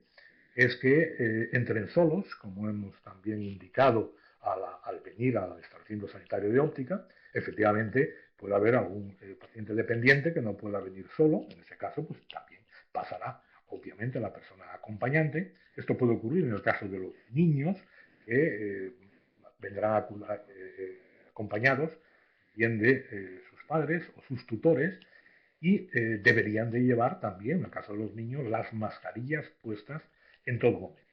es que entren solos, como hemos también indicado al venir al establecimiento sanitario de óptica. Efectivamente, puede haber algún paciente dependiente que no pueda venir solo. En ese caso, pues también pasará, obviamente, a la persona acompañante. Esto puede ocurrir en el caso de los niños que vendrán acompañados bien de sus padres o sus tutores y deberían de llevar también, en el caso de los niños, las mascarillas puestas en todo momento.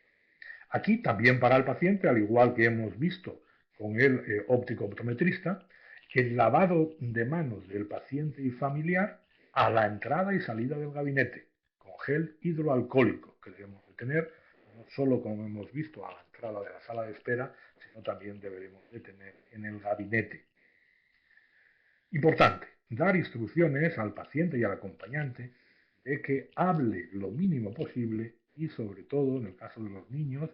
Aquí también para el paciente, al igual que hemos visto con el óptico optometrista, el lavado de manos del paciente y familiar a la entrada y salida del gabinete, con gel hidroalcohólico, que debemos de tener, no solo como hemos visto a la entrada de la sala de espera, sino también deberemos de tener en el gabinete. Importante, dar instrucciones al paciente y al acompañante de que hable lo mínimo posible y, sobre todo, en el caso de los niños,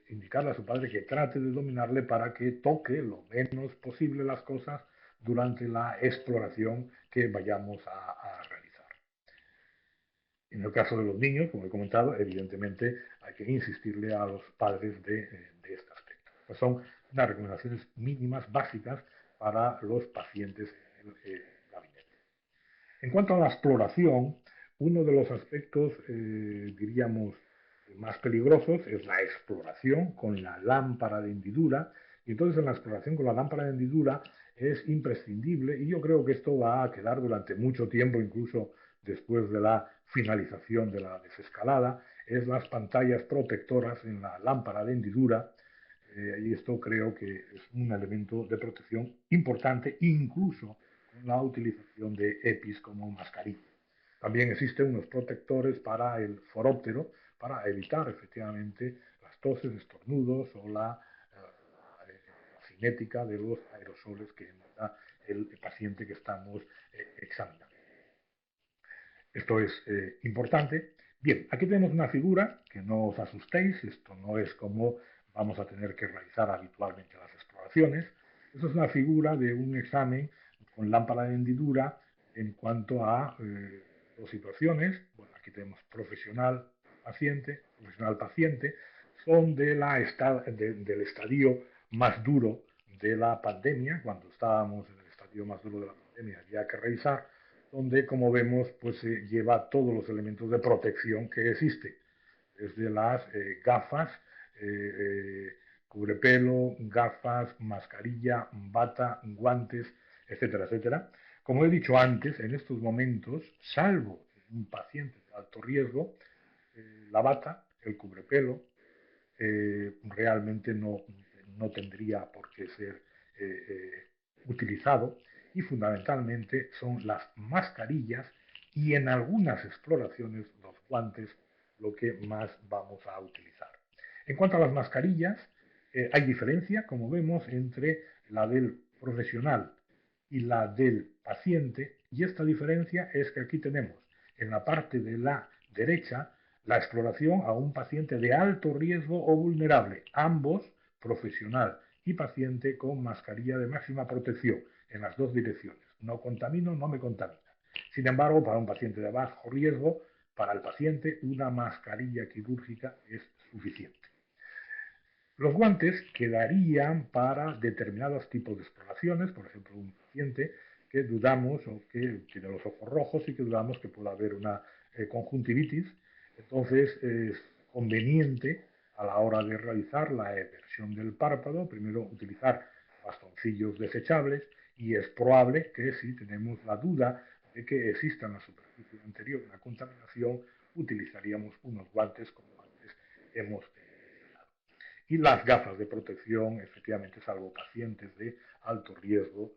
indicarle a su padre que trate de dominarle para que toque lo menos posible las cosas durante la exploración que vayamos a realizar. En el caso de los niños, como he comentado, evidentemente hay que insistirle a los padres de este aspecto. Pues son unas recomendaciones mínimas, básicas, para los pacientes en el gabinete. En cuanto a la exploración, uno de los aspectos, diríamos, más peligrosos es la exploración con la lámpara de hendidura. Y entonces en la exploración con la lámpara de hendidura es imprescindible, y yo creo que esto va a quedar durante mucho tiempo, incluso después de la finalización de la desescalada, es las pantallas protectoras en la lámpara de hendidura. Y esto creo que es un elemento de protección importante, incluso con la utilización de EPIs como mascarilla. También existen unos protectores para el foróptero, para evitar efectivamente las toses, estornudos o la cinética de los aerosoles que emana el paciente que estamos examinando. Esto es importante. Bien, aquí tenemos una figura, que no os asustéis, esto no es como vamos a tener que realizar habitualmente las exploraciones. Esto es una figura de un examen con lámpara de hendidura en cuanto a dos situaciones. Bueno, aquí tenemos profesional-paciente, profesional-paciente, son del estadio más duro de la pandemia. Cuando estábamos en el estadio más duro de la pandemia había que revisar, donde, como vemos, pues lleva todos los elementos de protección que existe, desde las gafas, cubrepelo, gafas, mascarilla, bata, guantes, etcétera, etcétera. Como he dicho antes, en estos momentos, salvo un paciente de alto riesgo, la bata, el cubrepelo, realmente no tendría por qué ser utilizado, y fundamentalmente son las mascarillas y en algunas exploraciones los guantes lo que más vamos a utilizar. En cuanto a las mascarillas, hay diferencia, como vemos, entre la del profesional y la del paciente, y esta diferencia es que aquí tenemos en la parte de la derecha la exploración a un paciente de alto riesgo o vulnerable, ambos, profesional y paciente, con mascarilla de máxima protección en las dos direcciones. No contamino, no me contamina. Sin embargo, para un paciente de bajo riesgo, para el paciente una mascarilla quirúrgica es suficiente. Los guantes quedarían para determinados tipos de exploraciones, por ejemplo, un paciente que dudamos o que tiene los ojos rojos y que dudamos que pueda haber una conjuntivitis. Entonces es conveniente a la hora de realizar la emersión del párpado, primero utilizar bastoncillos desechables y es probable que si tenemos la duda de que exista en la superficie anterior una contaminación, utilizaríamos unos guantes como antes hemos y las gafas de protección, efectivamente, salvo pacientes de alto riesgo,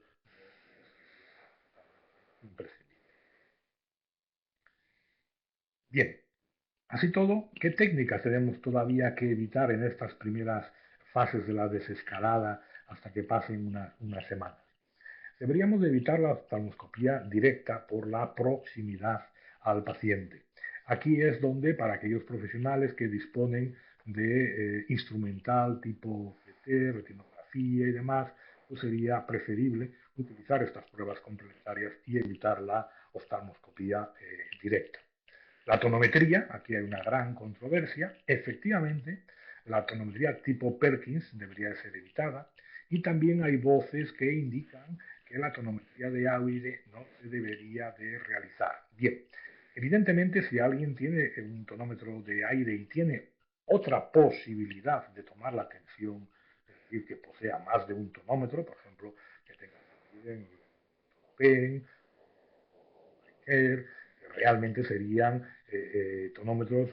imprescindible. Bien, así todo, ¿qué técnicas tenemos todavía que evitar en estas primeras fases de la desescalada hasta que pasen unas semanas? Deberíamos de evitar la oftalmoscopía directa por la proximidad al paciente. Aquí es donde, para aquellos profesionales que disponen de instrumental tipo CT, retinografía y demás, pues sería preferible utilizar estas pruebas complementarias y evitar la oftalmoscopía directa. La tonometría, aquí hay una gran controversia. Efectivamente, la tonometría tipo Perkins debería ser evitada y también hay voces que indican que la tonometría de aire no se debería de realizar. Bien, evidentemente si alguien tiene un tonómetro de aire y tiene otra posibilidad de tomar la tensión, es decir, que posea más de un tonómetro, por ejemplo, que tenga un pen, que realmente serían tonómetros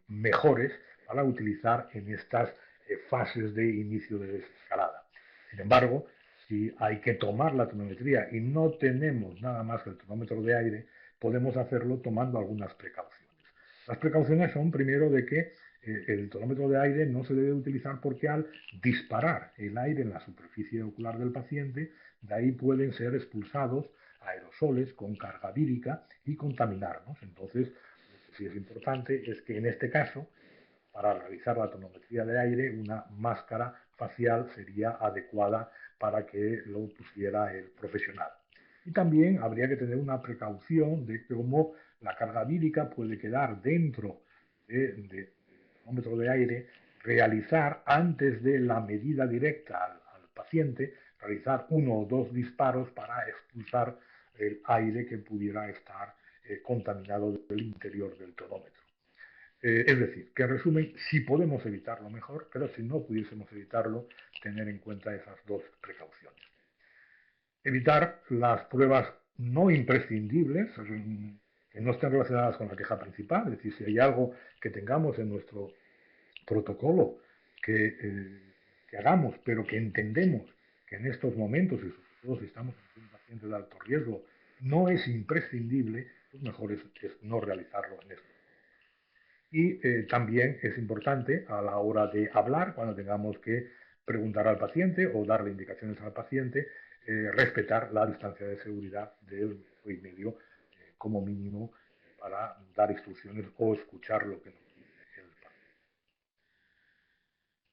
mejores para utilizar en estas fases de inicio de desescalada. Sin embargo, si hay que tomar la tonometría y no tenemos nada más que el tonómetro de aire, podemos hacerlo tomando algunas precauciones. Las precauciones son, primero, de que el tonómetro de aire no se debe utilizar porque al disparar el aire en la superficie ocular del paciente, de ahí pueden ser expulsados aerosoles con carga vírica y contaminarnos. Entonces, lo que sí es importante es que en este caso, para realizar la tonometría de aire, una máscara facial sería adecuada para que lo pusiera el profesional. Y también habría que tener una precaución de cómo la carga vírica puede quedar dentro del tonómetro de aire, realizar antes de la medida directa al paciente, realizar uno o dos disparos para expulsar el aire que pudiera estar contaminado del interior del tonómetro. Es decir, que en resumen, si podemos evitarlo mejor, pero si no pudiésemos evitarlo, tener en cuenta esas dos precauciones. Evitar las pruebas no imprescindibles, que no estén relacionadas con la queja principal, es decir, si hay algo que tengamos en nuestro protocolo que hagamos, pero que entendemos que en estos momentos, y sobre todo si estamos en un paciente de alto riesgo, no es imprescindible, pues mejor es no realizarlo en esto. Y también es importante a la hora de hablar, cuando tengamos que preguntar al paciente o darle indicaciones al paciente, respetar la distancia de seguridad del metro y medio como mínimo para dar instrucciones o escuchar lo que nos dice el paciente.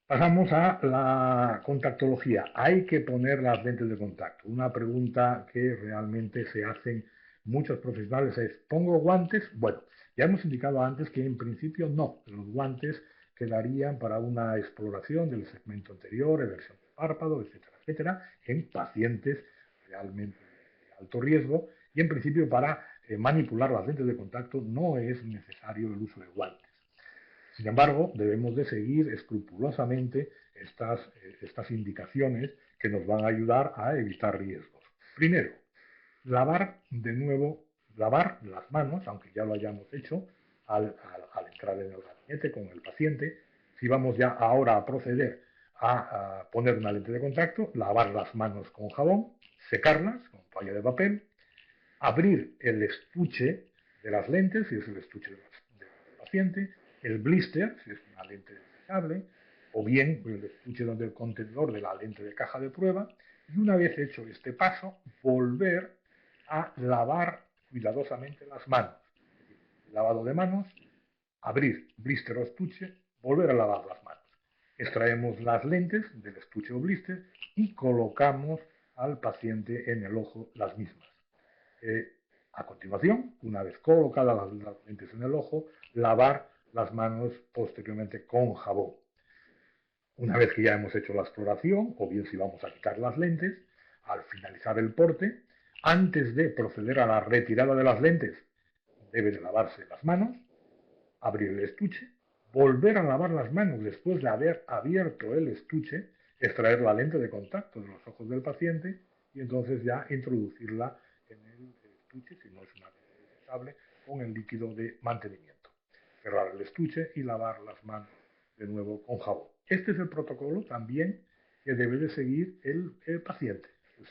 Pasamos a la contactología. Hay que poner las lentes de contacto. Una pregunta que realmente se hacen muchos profesionales es, ¿pongo guantes? Bueno, ya hemos indicado antes que en principio no. Los guantes quedarían para una exploración del segmento anterior, eversión del párpado, etcétera, etcétera, en pacientes realmente de alto riesgo y en principio para manipular las lentes de contacto no es necesario el uso de guantes. Sin embargo, debemos de seguir escrupulosamente estas indicaciones que nos van a ayudar a evitar riesgos. Primero, lavar de nuevo, lavar las manos, aunque ya lo hayamos hecho, al entrar en el gabinete con el paciente. Si vamos ya ahora a proceder a poner una lente de contacto, lavar las manos con jabón, secarlas con toalla de papel, abrir el estuche de las lentes, si es el estuche del paciente, el blister, si es una lente desechable, o bien el estuche donde el contenedor de la lente de caja de prueba, y una vez hecho este paso, volver a lavar cuidadosamente las manos. Lavado de manos, abrir blister o estuche, volver a lavar las manos. Extraemos las lentes del estuche o blister y colocamos al paciente en el ojo las mismas. A continuación, una vez colocadas las lentes en el ojo, lavar las manos posteriormente con jabón. Una vez que ya hemos hecho la exploración, o bien si vamos a quitar las lentes, al finalizar el porte, antes de proceder a la retirada de las lentes, debe de lavarse las manos, abrir el estuche, volver a lavar las manos después de haber abierto el estuche, extraer la lente de contacto de los ojos del paciente y entonces ya introducirla en el estuche, si no es una lente desechable, con el líquido de mantenimiento. Cerrar el estuche y lavar las manos de nuevo con jabón. Este es el protocolo también que debe de seguir el paciente. Pues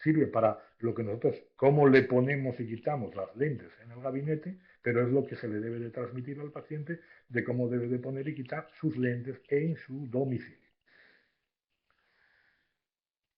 sirve para lo que nosotros, cómo le ponemos y quitamos las lentes en el gabinete, pero es lo que se le debe de transmitir al paciente de cómo debe de poner y quitar sus lentes en su domicilio.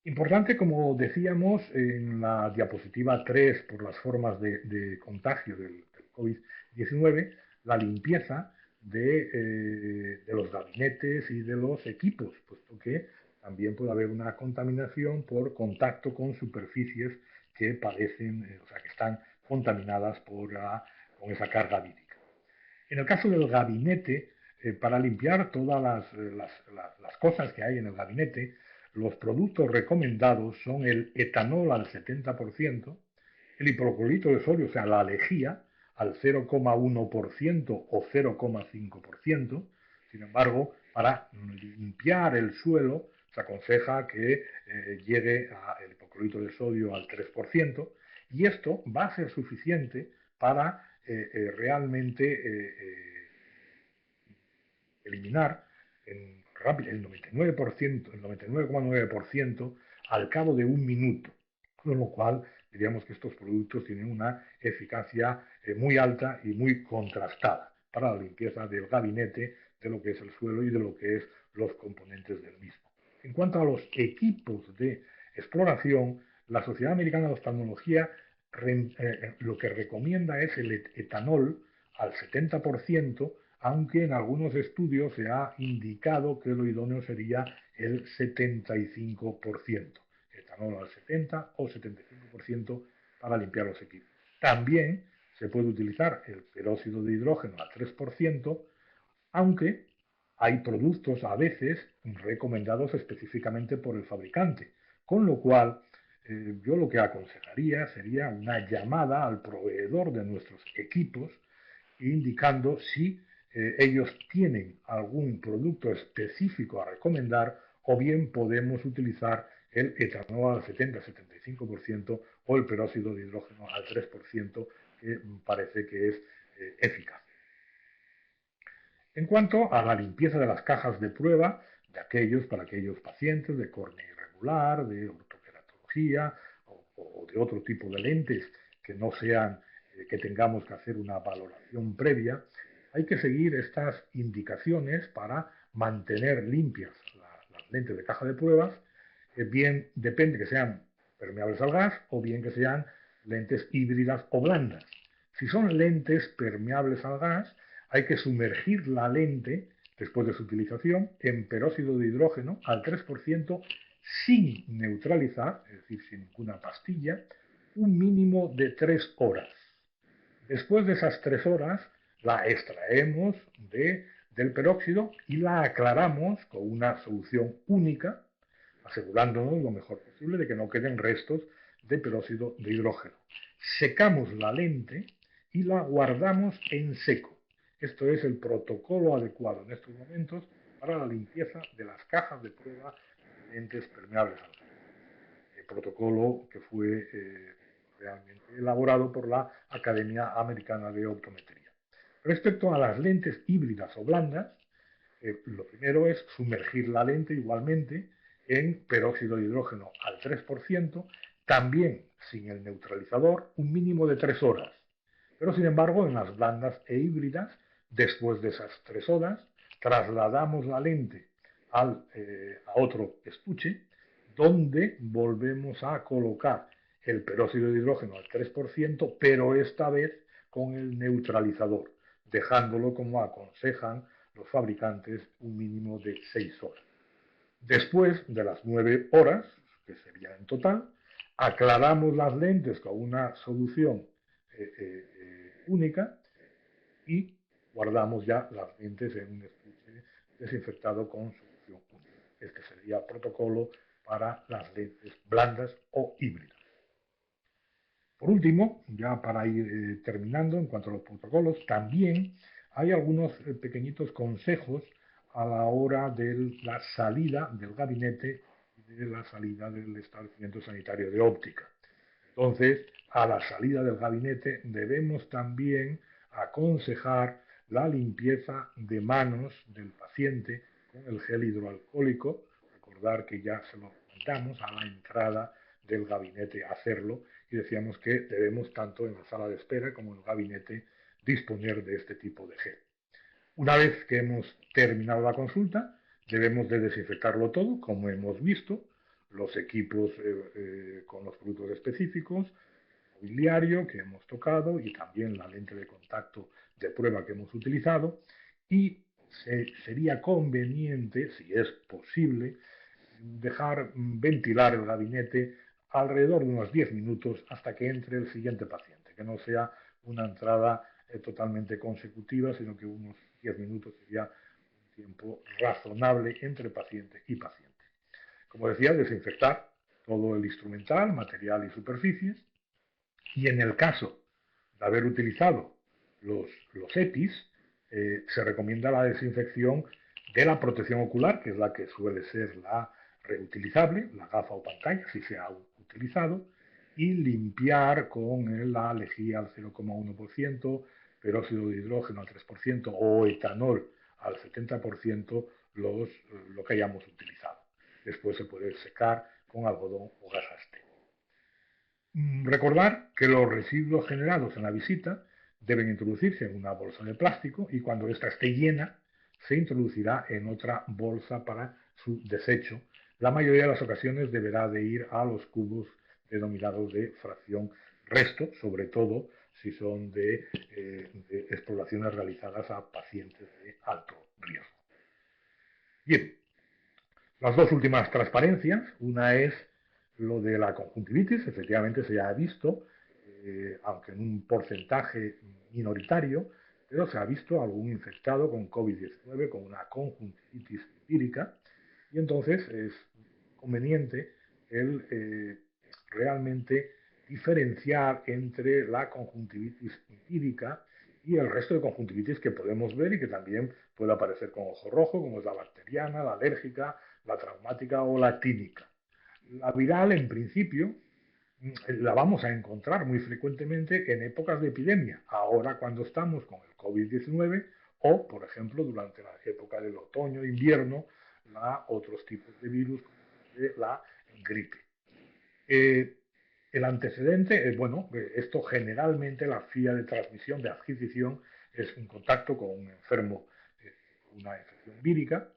Importante, como decíamos en la diapositiva 3, por las formas de contagio del COVID-19, la limpieza de los gabinetes y de los equipos, puesto que también puede haber una contaminación por contacto con superficies que padecen, o sea, que están contaminadas con esa carga vírica. En el caso del gabinete, para limpiar todas las cosas que hay en el gabinete, los productos recomendados son el etanol al 70%, el hipoclorito de sodio, o sea, la lejía, al 0,1% o 0,5%. Sin embargo, para limpiar el suelo se aconseja que llegue el hipoclorito de sodio al 3%, y esto va a ser suficiente para realmente eliminar el 99%, el 99,9% al cabo de un minuto. Con lo cual, diríamos que estos productos tienen una eficacia muy alta y muy contrastada para la limpieza del gabinete, de lo que es el suelo y de lo que es los componentes del mismo. En cuanto a los equipos de exploración, la Sociedad Americana de Oftalmología lo que recomienda es el etanol al 70%, aunque en algunos estudios se ha indicado que lo idóneo sería el 75%, etanol al 70 o 75% para limpiar los equipos. También se puede utilizar el peróxido de hidrógeno al 3%, aunque hay productos a veces recomendados específicamente por el fabricante, con lo cual yo lo que aconsejaría sería una llamada al proveedor de nuestros equipos indicando si ellos tienen algún producto específico a recomendar o bien podemos utilizar el etanol al 70-75% o el peróxido de hidrógeno al 3%, que parece que es eficaz. En cuanto a la limpieza de las cajas de prueba para aquellos pacientes de córnea irregular, de ortoqueratología o de otro tipo de lentes que no sean, que tengamos que hacer una valoración previa, hay que seguir estas indicaciones para mantener limpias las lentes de caja de pruebas, bien depende que sean permeables al gas o bien que sean lentes híbridas o blandas. Si son lentes permeables al gas, hay que sumergir la lente después de su utilización en peróxido de hidrógeno al 3% sin neutralizar, es decir, sin ninguna pastilla, un mínimo de 3 horas. Después de esas 3 horas, la extraemos del peróxido y la aclaramos con una solución única, asegurándonos lo mejor posible de que no queden restos de peróxido de hidrógeno. Secamos la lente y la guardamos en seco. Esto es el protocolo adecuado en estos momentos para la limpieza de las cajas de prueba de lentes permeables al gas. El protocolo que fue realmente elaborado por la Academia Americana de Optometría. Respecto a las lentes híbridas o blandas, lo primero es sumergir la lente igualmente en peróxido de hidrógeno al 3%, también sin el neutralizador, un mínimo de 3 horas. Pero sin embargo, en las blandas e híbridas, después de esas 3 horas, trasladamos la lente a otro estuche, donde volvemos a colocar el peróxido de hidrógeno al 3%, pero esta vez con el neutralizador, dejándolo como aconsejan los fabricantes un mínimo de 6 horas. Después de las 9 horas, que sería en total, aclaramos las lentes con una solución única y guardamos ya las lentes en un estuche desinfectado con solución única. este sería el protocolo para las lentes blandas o híbridas. Por último, ya para ir terminando en cuanto a los protocolos, también hay algunos pequeñitos consejos a la hora de la salida del gabinete y de la salida del establecimiento sanitario de óptica. Entonces, a la salida del gabinete debemos también aconsejar la limpieza de manos del paciente con el gel hidroalcohólico. Recordar que ya se lo comentamos a la entrada del gabinete hacerlo y decíamos que debemos tanto en la sala de espera como en el gabinete disponer de este tipo de gel. Una vez que hemos terminado la consulta, debemos de desinfectarlo todo, como hemos visto, los equipos con los productos específicos, mobiliario que hemos tocado y también la lente de contacto de prueba que hemos utilizado. Y sería conveniente, si es posible, dejar ventilar el gabinete alrededor de unos 10 minutos hasta que entre el siguiente paciente, que no sea una entrada totalmente consecutiva, sino que unos 10 minutos sería un tiempo razonable entre paciente y paciente. Como decía, desinfectar todo el instrumental, material y superficies, y en el caso de haber utilizado los EPIs, se recomienda la desinfección de la protección ocular, que es la que suele ser la reutilizable, la gafa o pantalla, si se ha utilizado, y limpiar con la lejía al 0,1%, peróxido de hidrógeno al 3% o etanol al 70% lo que hayamos utilizado. Después se puede secar con algodón o gasa stéril. Recordar que los residuos generados en la visita deben introducirse en una bolsa de plástico y cuando ésta esté llena se introducirá en otra bolsa para su desecho. La mayoría de las ocasiones deberá de ir a los cubos denominados de fracción resto, sobre todo si son de exploraciones realizadas a pacientes de alto riesgo. Bien, las dos últimas transparencias, una es lo de la conjuntivitis, efectivamente se ha visto, aunque en un porcentaje minoritario, pero se ha visto algún infectado con COVID-19 con una conjuntivitis vírica, y entonces es conveniente el realmente diferenciar entre la conjuntivitis vírica y el resto de conjuntivitis que podemos ver y que también puede aparecer con ojo rojo, como es la bacteriana, la alérgica, la traumática o la tínica. La viral, en principio, la vamos a encontrar muy frecuentemente en épocas de epidemia, ahora cuando estamos con el COVID-19 o, por ejemplo, durante la época del otoño, invierno, otros tipos de virus, como la gripe. El antecedente es, bueno, esto generalmente la vía de transmisión, de adquisición, es un contacto con un enfermo, una infección vírica.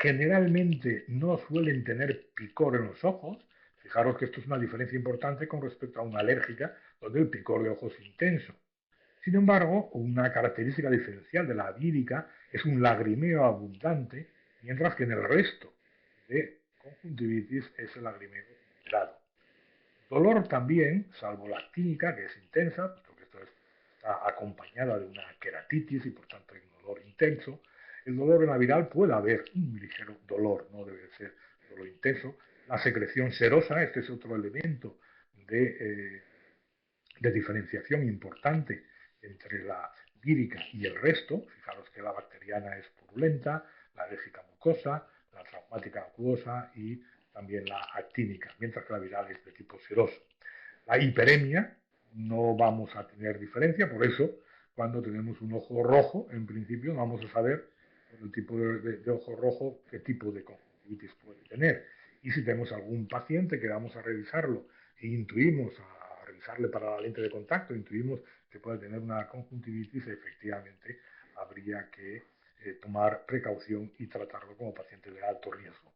Generalmente no suelen tener picor en los ojos. Fijaros que esto es una diferencia importante con respecto a una alérgica, donde el picor de ojos es intenso. Sin embargo, una característica diferencial de la vírica es un lagrimeo abundante, mientras que en el resto de conjuntivitis es el lagrimeo moderado. Dolor también, salvo la actínica, que es intensa, porque esto está acompañada de una queratitis y por tanto hay un dolor intenso. El dolor en la viral puede haber un ligero dolor, no debe ser dolor intenso. La secreción serosa, este es otro elemento de diferenciación importante entre la vírica y el resto. Fijaros que la bacteriana es purulenta, la alérgica mucosa, la traumática acuosa y también la actínica, mientras que la viral es de tipo seroso. La hiperemia no vamos a tener diferencia, por eso cuando tenemos un ojo rojo, en principio no vamos a saber por el tipo de ojo rojo qué tipo de conjuntivitis puede tener. Y si tenemos algún paciente que vamos a revisarlo e intuimos a revisarle para la lente de contacto, intuimos que puede tener una conjuntivitis, efectivamente habría que tomar precaución y tratarlo como paciente de alto riesgo.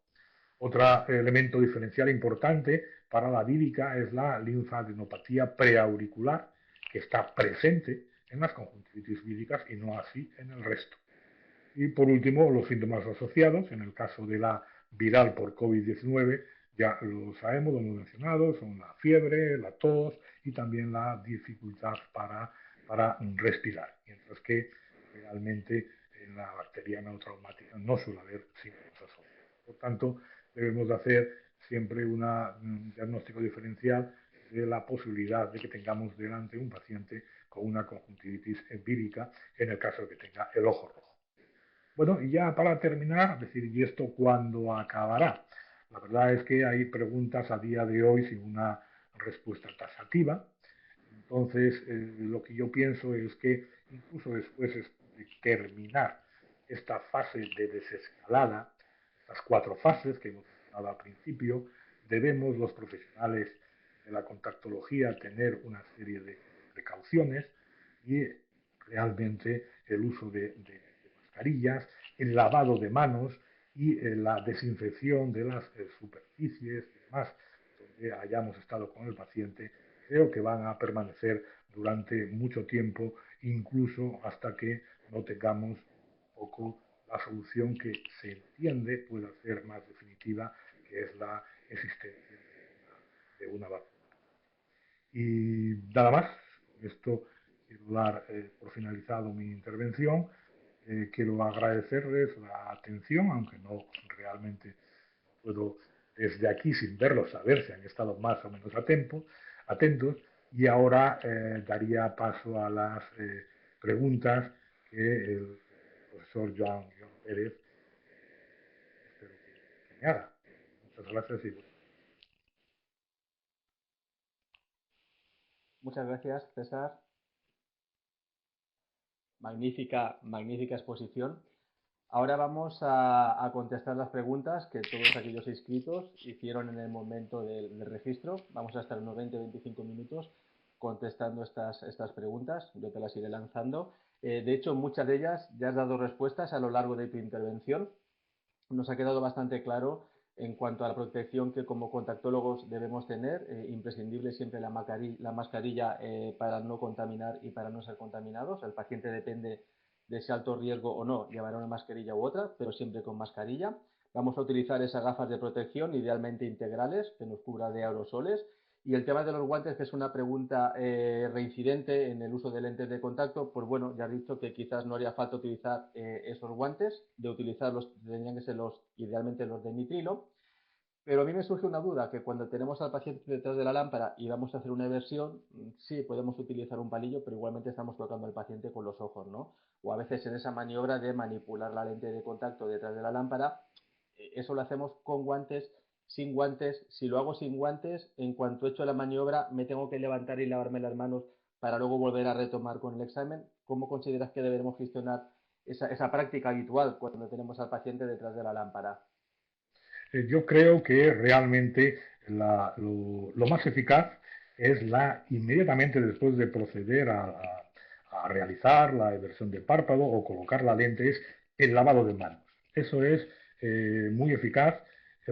Otro elemento diferencial importante para la vírica es la linfadenopatía preauricular, que está presente en las conjuntivitis víricas y no así en el resto. Y por último, los síntomas asociados, en el caso de la viral por COVID-19, ya lo sabemos, lo hemos mencionado, son la fiebre, la tos y también la dificultad para respirar, mientras que realmente en la bacteriana o traumática no suele haber síntomas asociados. Por tanto, debemos de hacer siempre un diagnóstico diferencial de la posibilidad de que tengamos delante un paciente con una conjuntivitis vírica en el caso de que tenga el ojo rojo. Bueno, y ya para terminar, decir, ¿y esto cuándo acabará? La verdad es que hay preguntas a día de hoy sin una respuesta taxativa. Entonces, lo que yo pienso es que incluso después de terminar esta fase de desescalada, estas 4 fases que hemos mencionado al principio, debemos los profesionales de la contactología tener una serie de precauciones y realmente el uso de mascarillas, el lavado de manos y la desinfección de las superficies y demás donde hayamos estado con el paciente, creo que van a permanecer durante mucho tiempo, incluso hasta que no tengamos un poco la solución que se entiende pueda ser más definitiva, que es la existencia de una vacuna. Y nada más, con esto quiero dar por finalizado mi intervención. Quiero agradecerles la atención, aunque no realmente puedo desde aquí, sin verlos, saber si han estado más o menos atentos. Y ahora daría paso a las preguntas que el profesor Joan Pérez espero que me haga. Muchas gracias y Muchas gracias, César. Magnífica exposición. Ahora vamos a contestar las preguntas que todos aquellos inscritos hicieron en el momento del registro. Vamos a estar unos 20-25 minutos contestando estas preguntas. Yo te las iré lanzando. De hecho, muchas de ellas ya has dado respuestas a lo largo de tu intervención. Nos ha quedado bastante claro en cuanto a la protección que como contactólogos debemos tener, imprescindible siempre la mascarilla para no contaminar y para no ser contaminados. El paciente depende de ese alto riesgo o no, llevará una mascarilla u otra, pero siempre con mascarilla. Vamos a utilizar esas gafas de protección, idealmente integrales, que nos cubra de aerosoles. Y el tema de los guantes, que es una pregunta reincidente en el uso de lentes de contacto, pues bueno, ya he dicho que quizás no haría falta utilizar esos guantes, de utilizarlos tendrían que ser idealmente los de nitrilo, pero a mí me surge una duda, que cuando tenemos al paciente detrás de la lámpara y vamos a hacer una eversión, sí, podemos utilizar un palillo, pero igualmente estamos tocando al paciente con los ojos, ¿no? O a veces en esa maniobra de manipular la lente de contacto detrás de la lámpara, eso lo hacemos con guantes, sin guantes. Si lo hago sin guantes, en cuanto he hecho la maniobra, me tengo que levantar y lavarme las manos para luego volver a retomar con el examen. ¿Cómo consideras que debemos gestionar esa práctica habitual cuando tenemos al paciente detrás de la lámpara? yo creo que realmente lo más eficaz es inmediatamente después de proceder a realizar la eversión de párpado o colocar la lente, es el lavado de manos. Eso es muy eficaz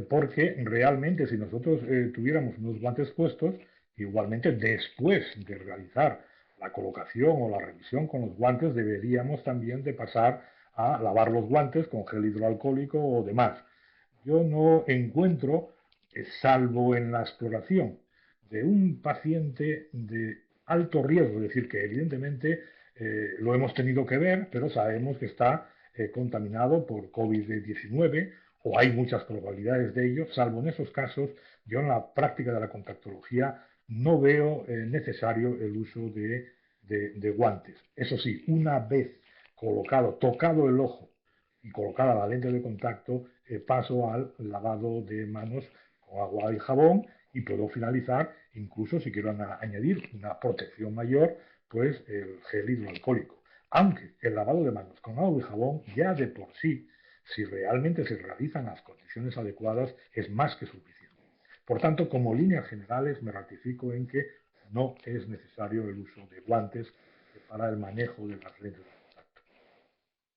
porque realmente si nosotros tuviéramos unos guantes puestos, igualmente después de realizar la colocación o la revisión con los guantes, deberíamos también de pasar a lavar los guantes con gel hidroalcohólico o demás. Yo no encuentro, salvo en la exploración de un paciente de alto riesgo, es decir, que evidentemente lo hemos tenido que ver, pero sabemos que está contaminado por COVID-19 o hay muchas probabilidades de ello, salvo en esos casos, yo en la práctica de la contactología no veo necesario el uso de guantes. Eso sí, una vez tocado el ojo y colocada la lente de contacto, paso al lavado de manos con agua y jabón y puedo finalizar, incluso si quiero añadir una protección mayor, pues el gel hidroalcohólico. Aunque el lavado de manos con agua y jabón ya de por sí, si realmente se realizan las condiciones adecuadas, es más que suficiente. Por tanto, como líneas generales, me ratifico en que no es necesario el uso de guantes para el manejo de las lentes de contacto.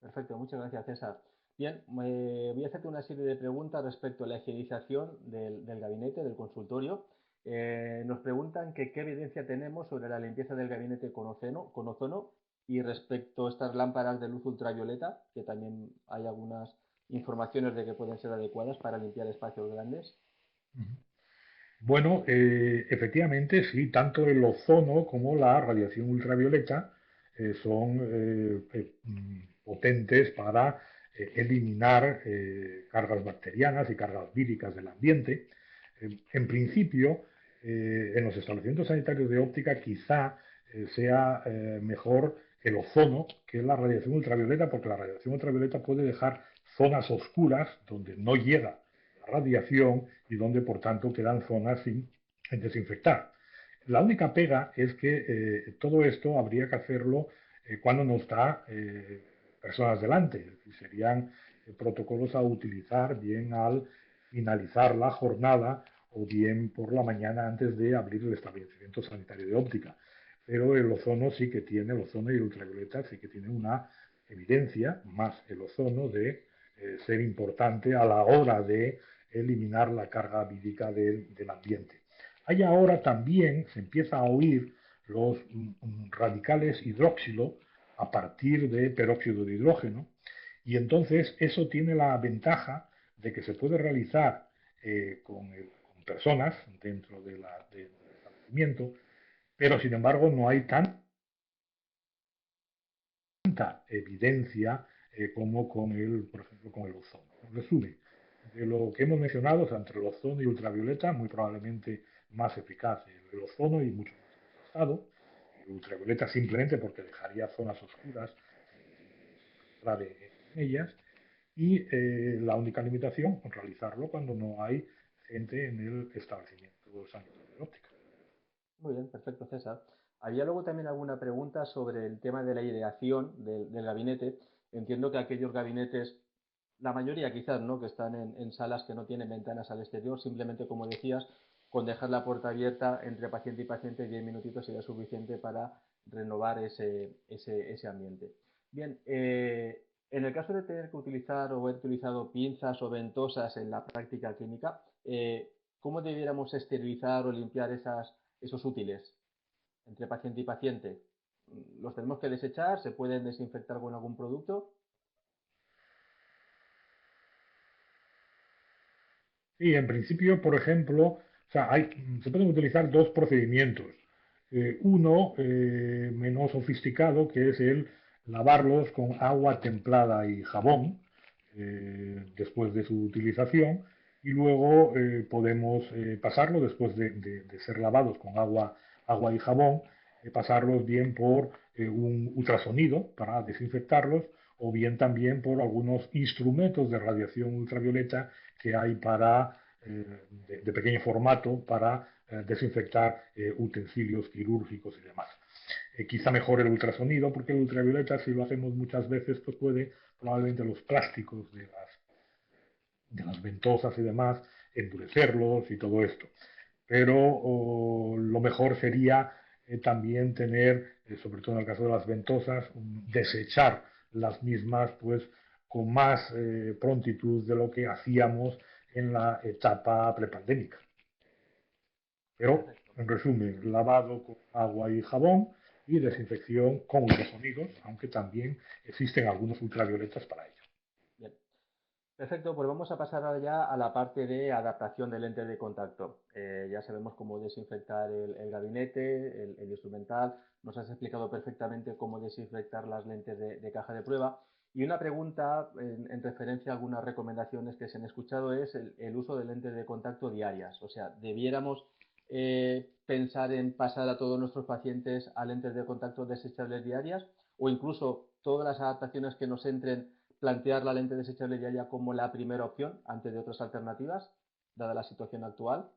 Perfecto, muchas gracias, César. Bien, voy a hacerte una serie de preguntas respecto a la higienización del gabinete, del consultorio. Nos preguntan que qué evidencia tenemos sobre la limpieza del gabinete con ozono y respecto a estas lámparas de luz ultravioleta, que también hay algunas informaciones de que pueden ser adecuadas para limpiar espacios grandes. Bueno, efectivamente, sí, tanto el ozono como la radiación ultravioleta son potentes para eliminar cargas bacterianas y cargas víricas del ambiente. En principio, en los establecimientos sanitarios de óptica quizá sea mejor el ozono que la radiación ultravioleta, porque la radiación ultravioleta puede dejar zonas oscuras donde no llega la radiación y donde por tanto quedan zonas sin desinfectar. La única pega es que todo esto habría que hacerlo cuando no está personas delante. Serían protocolos a utilizar bien al finalizar la jornada o bien por la mañana antes de abrir el establecimiento sanitario de óptica. Pero el ozono sí que tiene, el ozono y el ultravioleta sí que tiene una evidencia, más el ozono, de ser importante a la hora de eliminar la carga vírica del ambiente. Hay ahora también, se empieza a oír los radicales hidroxilo a partir de peróxido de hidrógeno, y entonces eso tiene la ventaja de que se puede realizar con personas dentro del establecimiento, pero sin embargo no hay tanta evidencia como con por ejemplo, con el ozono. En resumen, de lo que hemos mencionado, o sea, entre el ozono y ultravioleta, muy probablemente más eficaz el ozono y mucho más estado. El ultravioleta simplemente porque dejaría zonas oscuras en ellas. Y la única limitación, realizarlo cuando no hay gente en el establecimiento sanitario de óptica. Muy bien, perfecto, César. Había luego también alguna pregunta sobre el tema de la aireación del gabinete. Entiendo que aquellos gabinetes, la mayoría quizás, ¿no?, que están en salas que no tienen ventanas al exterior, simplemente, como decías, con dejar la puerta abierta entre paciente y paciente 10 minutitos sería suficiente para renovar ese ambiente. Bien, en el caso de tener que utilizar o haber utilizado pinzas o ventosas en la práctica clínica, ¿cómo debiéramos esterilizar o limpiar esos útiles entre paciente y paciente? ¿Los tenemos que desechar? ¿Se pueden desinfectar con algún producto? Sí, en principio, por ejemplo, o sea, se pueden utilizar dos procedimientos. Uno menos sofisticado, que es el lavarlos con agua templada y jabón después de su utilización, y luego podemos pasarlo después de ser lavados con agua y jabón, pasarlos bien por un ultrasonido para desinfectarlos, o bien también por algunos instrumentos de radiación ultravioleta que hay de pequeño formato para desinfectar utensilios quirúrgicos y demás. Quizá mejor el ultrasonido, porque el ultravioleta, si lo hacemos muchas veces, pues puede probablemente los plásticos de las ventosas y demás endurecerlos y todo esto. Pero lo mejor sería también tener, sobre todo en el caso de las ventosas, desechar las mismas pues con más prontitud de lo que hacíamos en la etapa prepandémica. Pero, Perfecto. en resumen, lavado con agua y jabón y desinfección con ultrasonidos, aunque también existen algunos ultravioletas para ello. Bien. Perfecto, pues vamos a pasar ahora ya a la parte de adaptación de lentes de contacto. Ya sabemos cómo desinfectar el gabinete, el instrumental. Nos has explicado perfectamente cómo desinfectar las lentes de caja de prueba. Y una pregunta en referencia a algunas recomendaciones que se han escuchado es el uso de lentes de contacto diarias. O sea, debiéramos pensar en pasar a todos nuestros pacientes a lentes de contacto desechables diarias o incluso todas las adaptaciones que nos entren plantear la lente desechable diaria como la primera opción antes de otras alternativas, dada la situación actual.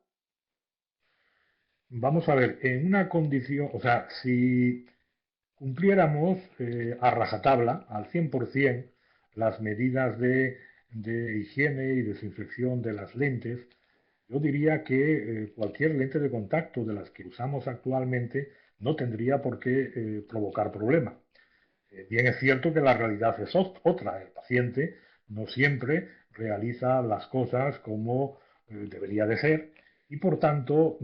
Vamos a ver, en una condición, o sea, si cumpliéramos a rajatabla, al 100%, las medidas de higiene y desinfección de las lentes, yo diría que cualquier lente de contacto de las que usamos actualmente no tendría por qué provocar problema. Bien es cierto que la realidad es otra. El paciente no siempre realiza las cosas como debería de ser y por tanto,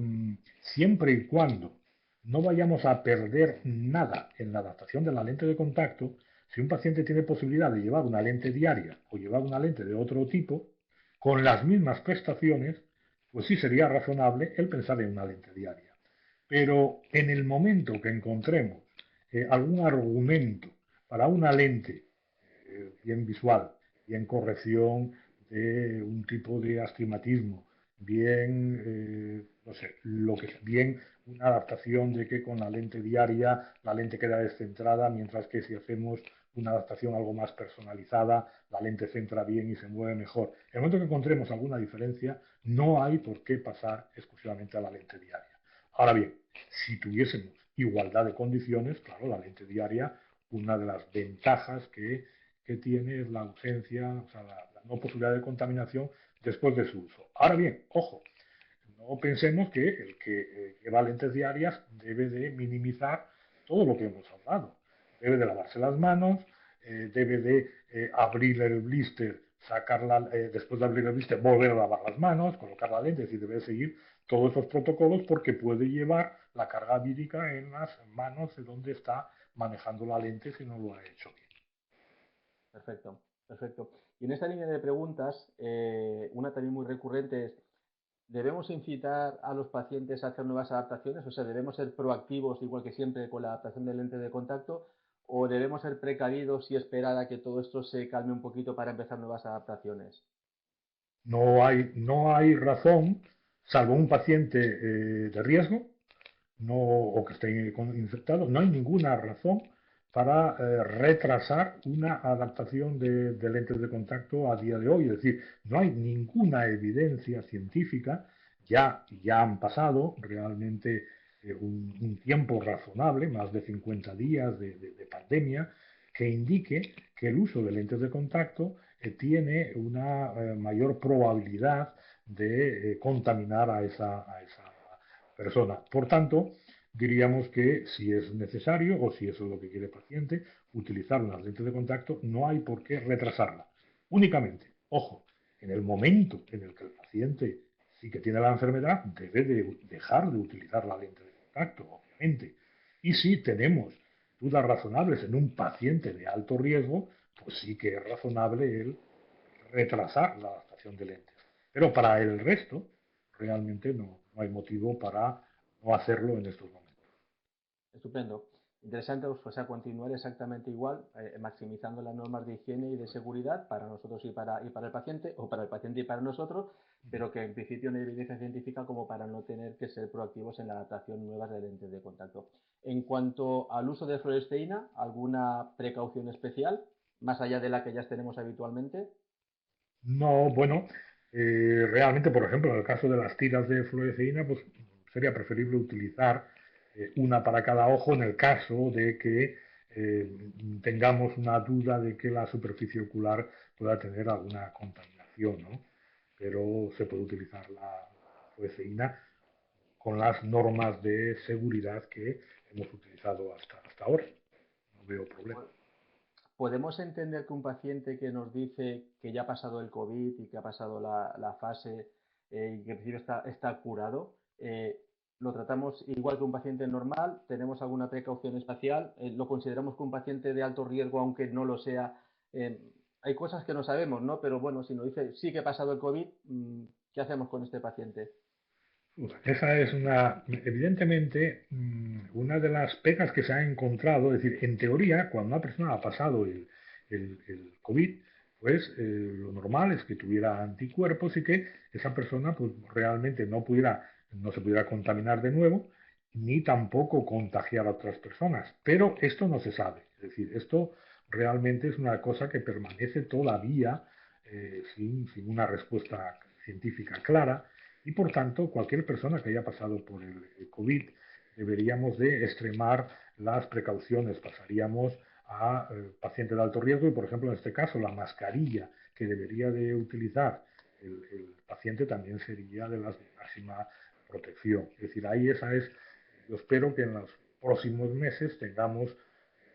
siempre y cuando no vayamos a perder nada en la adaptación de la lente de contacto, si un paciente tiene posibilidad de llevar una lente diaria o llevar una lente de otro tipo, con las mismas prestaciones, pues sí sería razonable el pensar en una lente diaria. Pero en el momento que encontremos algún argumento para una lente bien visual bien corrección de un tipo de astigmatismo, bien, no sé, lo que bien una adaptación de que con la lente diaria la lente queda descentrada, mientras que si hacemos una adaptación algo más personalizada, la lente centra bien y se mueve mejor. En el momento que encontremos alguna diferencia, no hay por qué pasar exclusivamente a la lente diaria. Ahora bien, si tuviésemos igualdad de condiciones, claro, la lente diaria, una de las ventajas que tiene es la ausencia, o sea, la no posibilidad de contaminación después de su uso. Ahora bien, ojo, no pensemos que el que lleva lentes diarias debe de minimizar todo lo que hemos hablado. Debe de lavarse las manos, debe de abrir el blister, sacarla, después de abrir el blister, volver a lavar las manos, colocar la lente, es decir, debe de seguir todos esos protocolos porque puede llevar la carga vírica en las manos de donde está manejando la lente si no lo ha hecho bien. Perfecto, perfecto. Y en esta línea de preguntas, una también muy recurrente es, ¿debemos incitar a los pacientes a hacer nuevas adaptaciones? O sea, ¿debemos ser proactivos, igual que siempre, con la adaptación de lente de contacto? ¿O debemos ser precavidos y esperar a que todo esto se calme un poquito para empezar nuevas adaptaciones? No hay razón, salvo un paciente de riesgo, no, o que esté infectado, no hay ninguna razón para retrasar una adaptación de lentes de contacto a día de hoy. Es decir, no hay ninguna evidencia científica, ya han pasado realmente un tiempo razonable, más de 50 días de pandemia, que indique que el uso de lentes de contacto tiene una mayor probabilidad de contaminar a esa persona. Por tanto, diríamos que si es necesario o si eso es lo que quiere el paciente, utilizar unas lentes de contacto, no hay por qué retrasarla. Únicamente, ojo, en el momento en el que el paciente sí que tiene la enfermedad, debe de dejar de utilizar la lente de contacto, obviamente. Y si tenemos dudas razonables en un paciente de alto riesgo, pues sí que es razonable el retrasar la adaptación de lentes. Pero para el resto, realmente no hay motivo para no hacerlo en estos momentos. Estupendo. Interesante, o sea, continuar exactamente igual, maximizando las normas de higiene y de seguridad para nosotros y para el paciente, o para el paciente y para nosotros, pero que en principio no hay evidencia científica como para no tener que ser proactivos en la adaptación nuevas de lentes de contacto. En cuanto al uso de fluoresceína, ¿alguna precaución especial, más allá de la que ya tenemos habitualmente? No, bueno, realmente, por ejemplo, en el caso de las tiras de fluoresceína, pues sería preferible utilizar una para cada ojo en el caso de que tengamos una duda de que la superficie ocular pueda tener alguna contaminación, ¿no? Pero se puede utilizar la fluoresceína con las normas de seguridad que hemos utilizado hasta ahora. No veo problema. ¿Podemos entender que un paciente que nos dice que ya ha pasado el COVID y que ha pasado la fase y que en principio está curado, lo tratamos igual que un paciente normal? ¿Tenemos alguna precaución especial? ¿Lo consideramos que un paciente de alto riesgo, aunque no lo sea? Eh, Hay cosas que no sabemos, ¿no? Pero bueno, si nos dice sí que ha pasado el COVID, ¿qué hacemos con este paciente? Esa es evidentemente, una de las pegas que se ha encontrado. Es decir, en teoría, cuando una persona ha pasado el COVID, pues lo normal es que tuviera anticuerpos y que esa persona pues, realmente no se pudiera contaminar de nuevo, ni tampoco contagiar a otras personas. Pero esto no se sabe. Es decir, esto realmente es una cosa que permanece todavía sin una respuesta científica clara y por tanto, cualquier persona que haya pasado por el COVID deberíamos de extremar las precauciones. Pasaríamos a pacientes de alto riesgo y, por ejemplo, en este caso, la mascarilla que debería de utilizar el paciente también sería de la máxima protección. Es decir, yo espero que en los próximos meses tengamos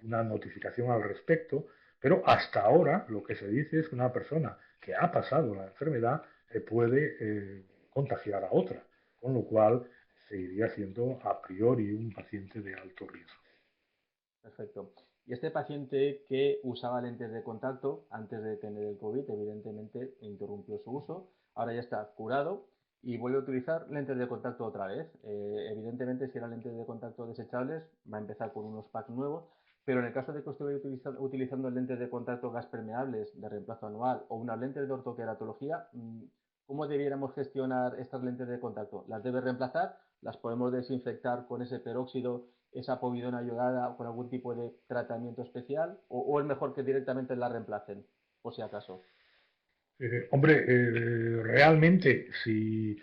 una notificación al respecto, pero hasta ahora lo que se dice es que una persona que ha pasado la enfermedad puede contagiar a otra, con lo cual seguiría siendo a priori un paciente de alto riesgo. Perfecto. Y este paciente que usaba lentes de contacto antes de tener el COVID, evidentemente interrumpió su uso, ahora ya está curado y vuelve a utilizar lentes de contacto otra vez. Evidentemente, si eran lentes de contacto desechables, va a empezar con unos packs nuevos, Pero en el caso de que estuviera utilizando lentes de contacto gas permeables de reemplazo anual o unas lentes de ortoqueratología, ¿cómo debiéramos gestionar estas lentes de contacto? ¿Las debe reemplazar? ¿Las podemos desinfectar con ese peróxido, esa povidona iodada o con algún tipo de tratamiento especial? ¿O es mejor que directamente las reemplacen, por si acaso? Hombre, realmente, si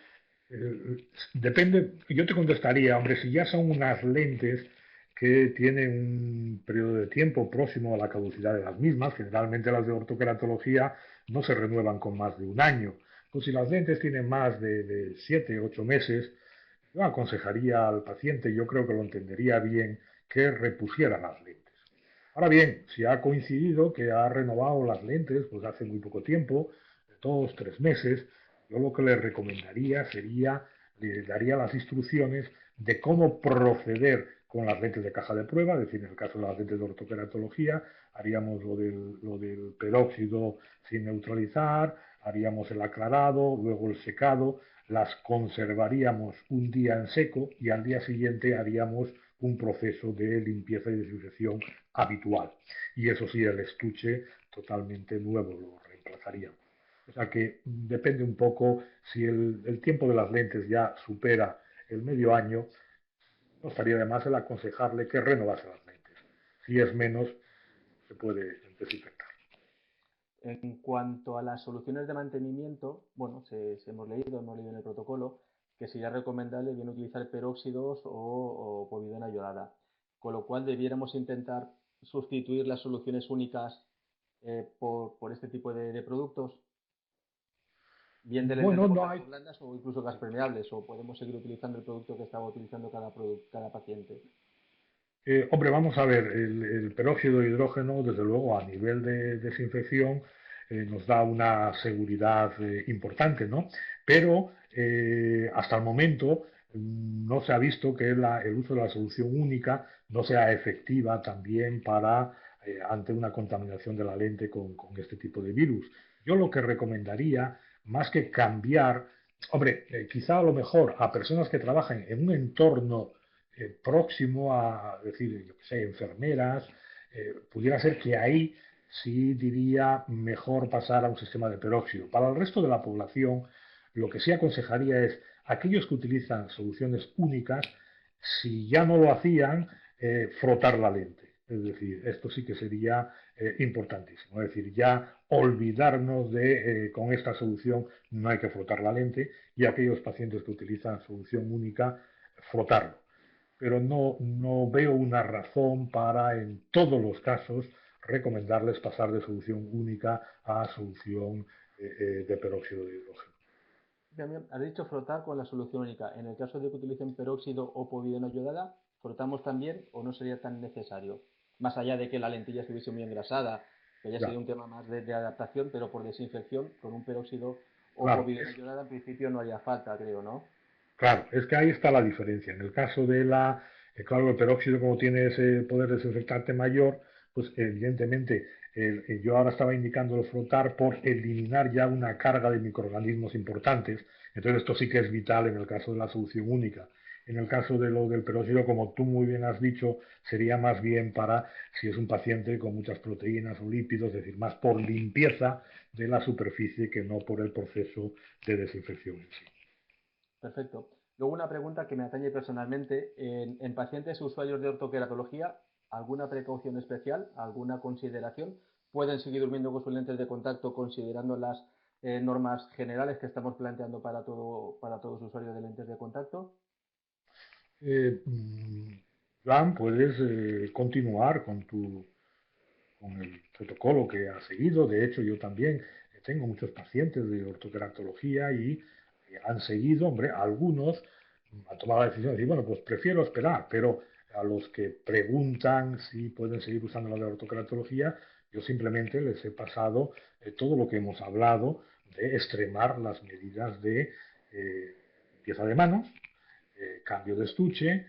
depende, yo te contestaría, hombre, si ya son unas lentes que tienen un periodo de tiempo próximo a la caducidad de las mismas, generalmente las de ortoqueratología no se renuevan con más de un año. Pues si las lentes tienen más de 7, 8 meses, yo aconsejaría al paciente, yo creo que lo entendería bien, que repusiera las lentes. Ahora bien, si ha coincidido que ha renovado las lentes pues hace muy poco tiempo, 2, 3 meses, yo lo que le recomendaría sería, le daría las instrucciones de cómo proceder con las lentes de caja de prueba, es decir, en el caso de las lentes de ortoqueratología, haríamos lo del peróxido sin neutralizar, haríamos el aclarado, luego el secado, las conservaríamos un día en seco y al día siguiente haríamos un proceso de limpieza y desinfección habitual. Y eso sí, el estuche totalmente nuevo lo reemplazaríamos. O sea que depende un poco si el tiempo de las lentes ya supera el medio año, no estaría de más el aconsejarle que renovase las lentes. Si es menos, se puede desinfectar. En cuanto a las soluciones de mantenimiento, bueno, hemos leído en el protocolo que sería recomendable bien utilizar peróxidos o povidona iodada, con lo cual debiéramos intentar sustituir las soluciones únicas por este tipo de productos, bien de lentes de Bueno, no hay. contacto blandas o incluso gas permeables, o podemos seguir utilizando el producto que estaba utilizando cada paciente. Hombre, vamos a ver, el peróxido de hidrógeno, desde luego, a nivel de desinfección, nos da una seguridad importante, ¿no? Pero hasta el momento no se ha visto que el uso de la solución única no sea efectiva también para ante una contaminación de la lente con este tipo de virus. Yo lo que recomendaría, más que cambiar, hombre, quizá a lo mejor a personas que trabajan en un entorno próximo a, decir, yo que sé, enfermeras, pudiera ser que ahí sí diría mejor pasar a un sistema de peróxido. Para el resto de la población, lo que sí aconsejaría es aquellos que utilizan soluciones únicas, si ya no lo hacían, frotar la lente. Es decir, esto sí que sería importantísimo. Es decir, ya olvidarnos de con esta solución no hay que frotar la lente y aquellos pacientes que utilizan solución única, frotarlo, pero no veo una razón para, en todos los casos, recomendarles pasar de solución única a solución de peróxido de hidrógeno. También has dicho frotar con la solución única. En el caso de que utilicen peróxido o povidona iodada, ¿frotamos también o no sería tan necesario? Más allá de que la lentilla estuviese muy engrasada, que haya sido Ya, un tema más de adaptación, pero por desinfección, con un peróxido o claro, povidona iodada, en principio no haría falta, creo, ¿no? claro, es que ahí está la diferencia. En el caso de claro, el peróxido, como tiene ese poder desinfectante mayor, pues evidentemente yo ahora estaba indicando el frotar por eliminar ya una carga de microorganismos importantes. Entonces esto sí que es vital en el caso de la solución única. En el caso de lo del peróxido, como tú muy bien has dicho, sería más bien para si es un paciente con muchas proteínas o lípidos, es decir, más por limpieza de la superficie que no por el proceso de desinfección en sí. Perfecto. Luego una pregunta que me atañe personalmente. En pacientes usuarios de ortoqueratología, ¿alguna precaución especial, alguna consideración? ¿Pueden seguir durmiendo con sus lentes de contacto considerando las normas generales que estamos planteando para todos los usuarios de lentes de contacto? Eh, Joan, puedes continuar con el protocolo que has seguido. De hecho, yo también tengo muchos pacientes de ortoqueratología y han seguido, hombre, algunos han tomado la decisión de decir, bueno, pues prefiero esperar, pero a los que preguntan si pueden seguir usando la de ortoqueratología, yo simplemente les he pasado todo lo que hemos hablado de extremar las medidas de limpieza de manos, cambio de estuche,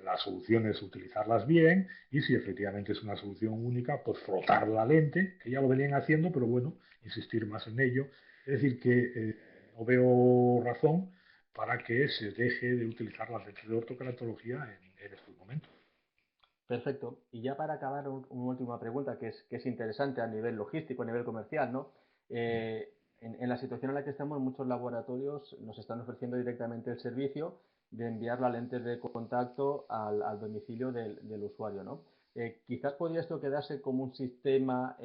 las soluciones utilizarlas bien y si efectivamente es una solución única, pues frotar la lente, que ya lo venían haciendo, pero bueno, insistir más en ello. Es decir, que no veo razón para que se deje de utilizar las lentes de ortoqueratología en estos momentos. Perfecto. Y ya para acabar, una última pregunta que es interesante a nivel logístico, a nivel comercial, ¿no? En la situación en la que estamos, muchos laboratorios nos están ofreciendo directamente el servicio de enviar la lente de contacto al domicilio del usuario, ¿no? Quizás podría esto quedarse como un sistema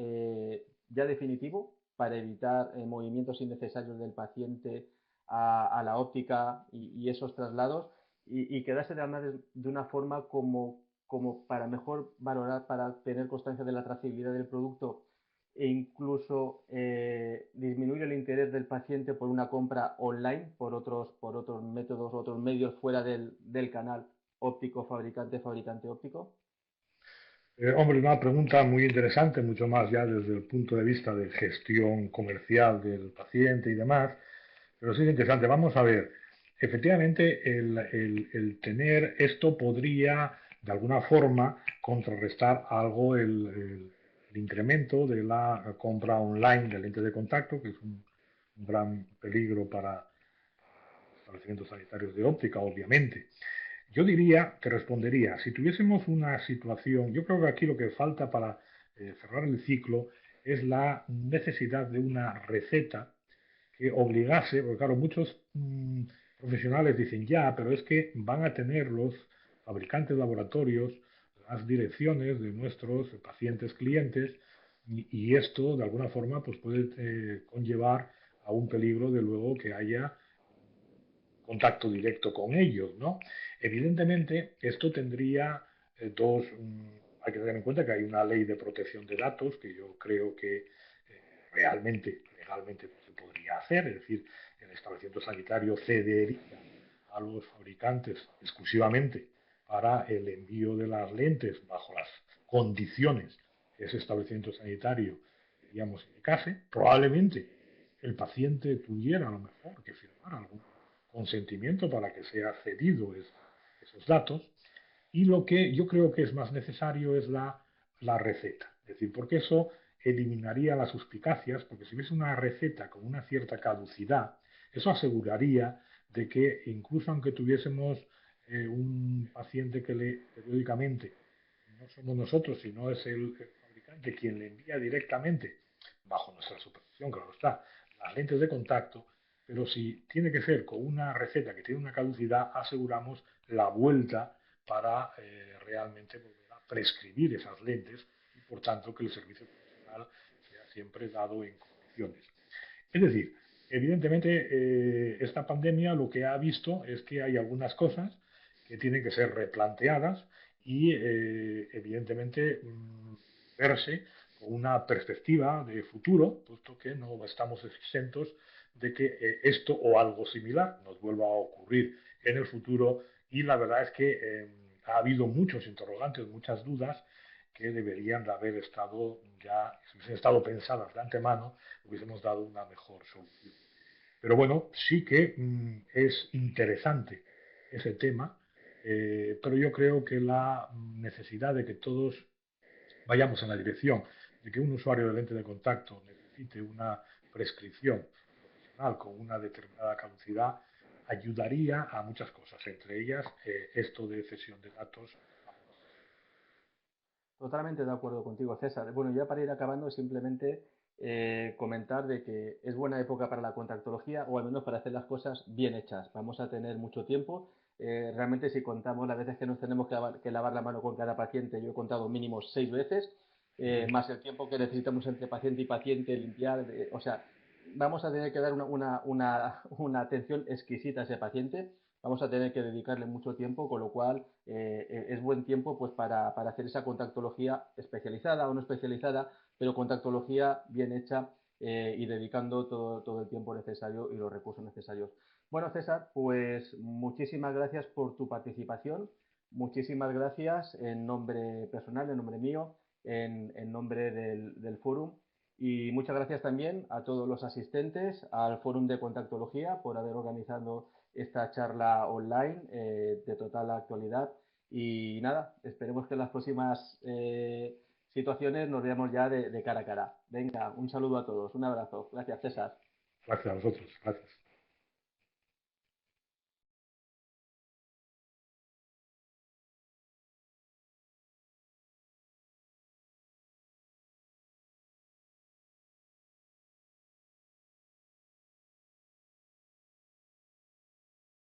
ya definitivo para evitar movimientos innecesarios del paciente a la óptica y esos traslados y quedarse además de una forma como para mejor valorar, para tener constancia de la trazabilidad del producto e incluso disminuir el interés del paciente por una compra online, por otros métodos, otros medios fuera del canal óptico, fabricante óptico? Hombre, una pregunta muy interesante, mucho más ya desde el punto de vista de gestión comercial del paciente y demás, pero sí es interesante. Vamos a ver, efectivamente, el tener esto podría, de alguna forma, contrarrestar algo el incremento de la compra online de lentes de contacto, que es un gran peligro para los establecimientos sanitarios de óptica, obviamente. Yo diría, te respondería, si tuviésemos una situación, yo creo que aquí lo que falta para cerrar el ciclo es la necesidad de una receta que obligase, porque claro, muchos profesionales dicen ya, pero es que van a tener los fabricantes laboratorios las direcciones de nuestros pacientes clientes y esto de alguna forma pues puede conllevar a un peligro de luego que haya contacto directo con ellos, ¿no? Evidentemente, esto tendría hay que tener en cuenta que hay una ley de protección de datos que yo creo que realmente, legalmente no se podría hacer, es decir, el establecimiento sanitario cedería a los fabricantes exclusivamente para el envío de las lentes bajo las condiciones que ese establecimiento sanitario, digamos, indicase. Probablemente el paciente tuviera a lo mejor que firmar algún consentimiento para que sea cedido esos datos. Y lo que yo creo que es más necesario es la receta. Es decir, porque eso eliminaría las suspicacias, porque si ves una receta con una cierta caducidad, eso aseguraría de que incluso aunque tuviésemos un paciente que le periódicamente, no somos nosotros, sino es el fabricante quien le envía directamente, bajo nuestra supervisión, claro está, las lentes de contacto, pero si tiene que ser con una receta que tiene una caducidad, aseguramos la vuelta para realmente volver a prescribir esas lentes y por tanto que el servicio profesional sea siempre dado en condiciones. Es decir, evidentemente esta pandemia lo que ha visto es que hay algunas cosas que tienen que ser replanteadas y evidentemente verse con una perspectiva de futuro, puesto que no estamos exentos de que esto o algo similar nos vuelva a ocurrir en el futuro y la verdad es que ha habido muchos interrogantes, muchas dudas que deberían de haber estado ya, si hubiesen estado pensadas de antemano, hubiésemos dado una mejor solución. Pero bueno, sí que es interesante ese tema, pero yo creo que la necesidad de que todos vayamos en la dirección de que un usuario de lente de contacto necesite una prescripción profesional con una determinada caducidad ayudaría a muchas cosas, entre ellas esto de cesión de datos. Totalmente de acuerdo contigo, César. Bueno, ya para ir acabando, simplemente comentar de que es buena época para la contactología, o al menos para hacer las cosas bien hechas. Vamos a tener mucho tiempo. Realmente, si contamos las veces que nos tenemos que lavar la mano con cada paciente, yo he contado mínimo 6 veces, más el tiempo que necesitamos entre paciente y paciente, limpiar. O sea, vamos a tener que dar una atención exquisita a ese paciente. Vamos a tener que dedicarle mucho tiempo, con lo cual es buen tiempo pues para hacer esa contactología especializada o no especializada, pero contactología bien hecha y dedicando todo el tiempo necesario y los recursos necesarios. Bueno, César, pues muchísimas gracias por tu participación, muchísimas gracias en nombre personal, en nombre mío, en nombre del Fórum. Y muchas gracias también a todos los asistentes al Fórum de Contactología por haber organizado esta charla online de total actualidad. Y nada, esperemos que en las próximas situaciones nos veamos ya de cara a cara. Venga, un saludo a todos, un abrazo. Gracias, César. Gracias a vosotros. Gracias.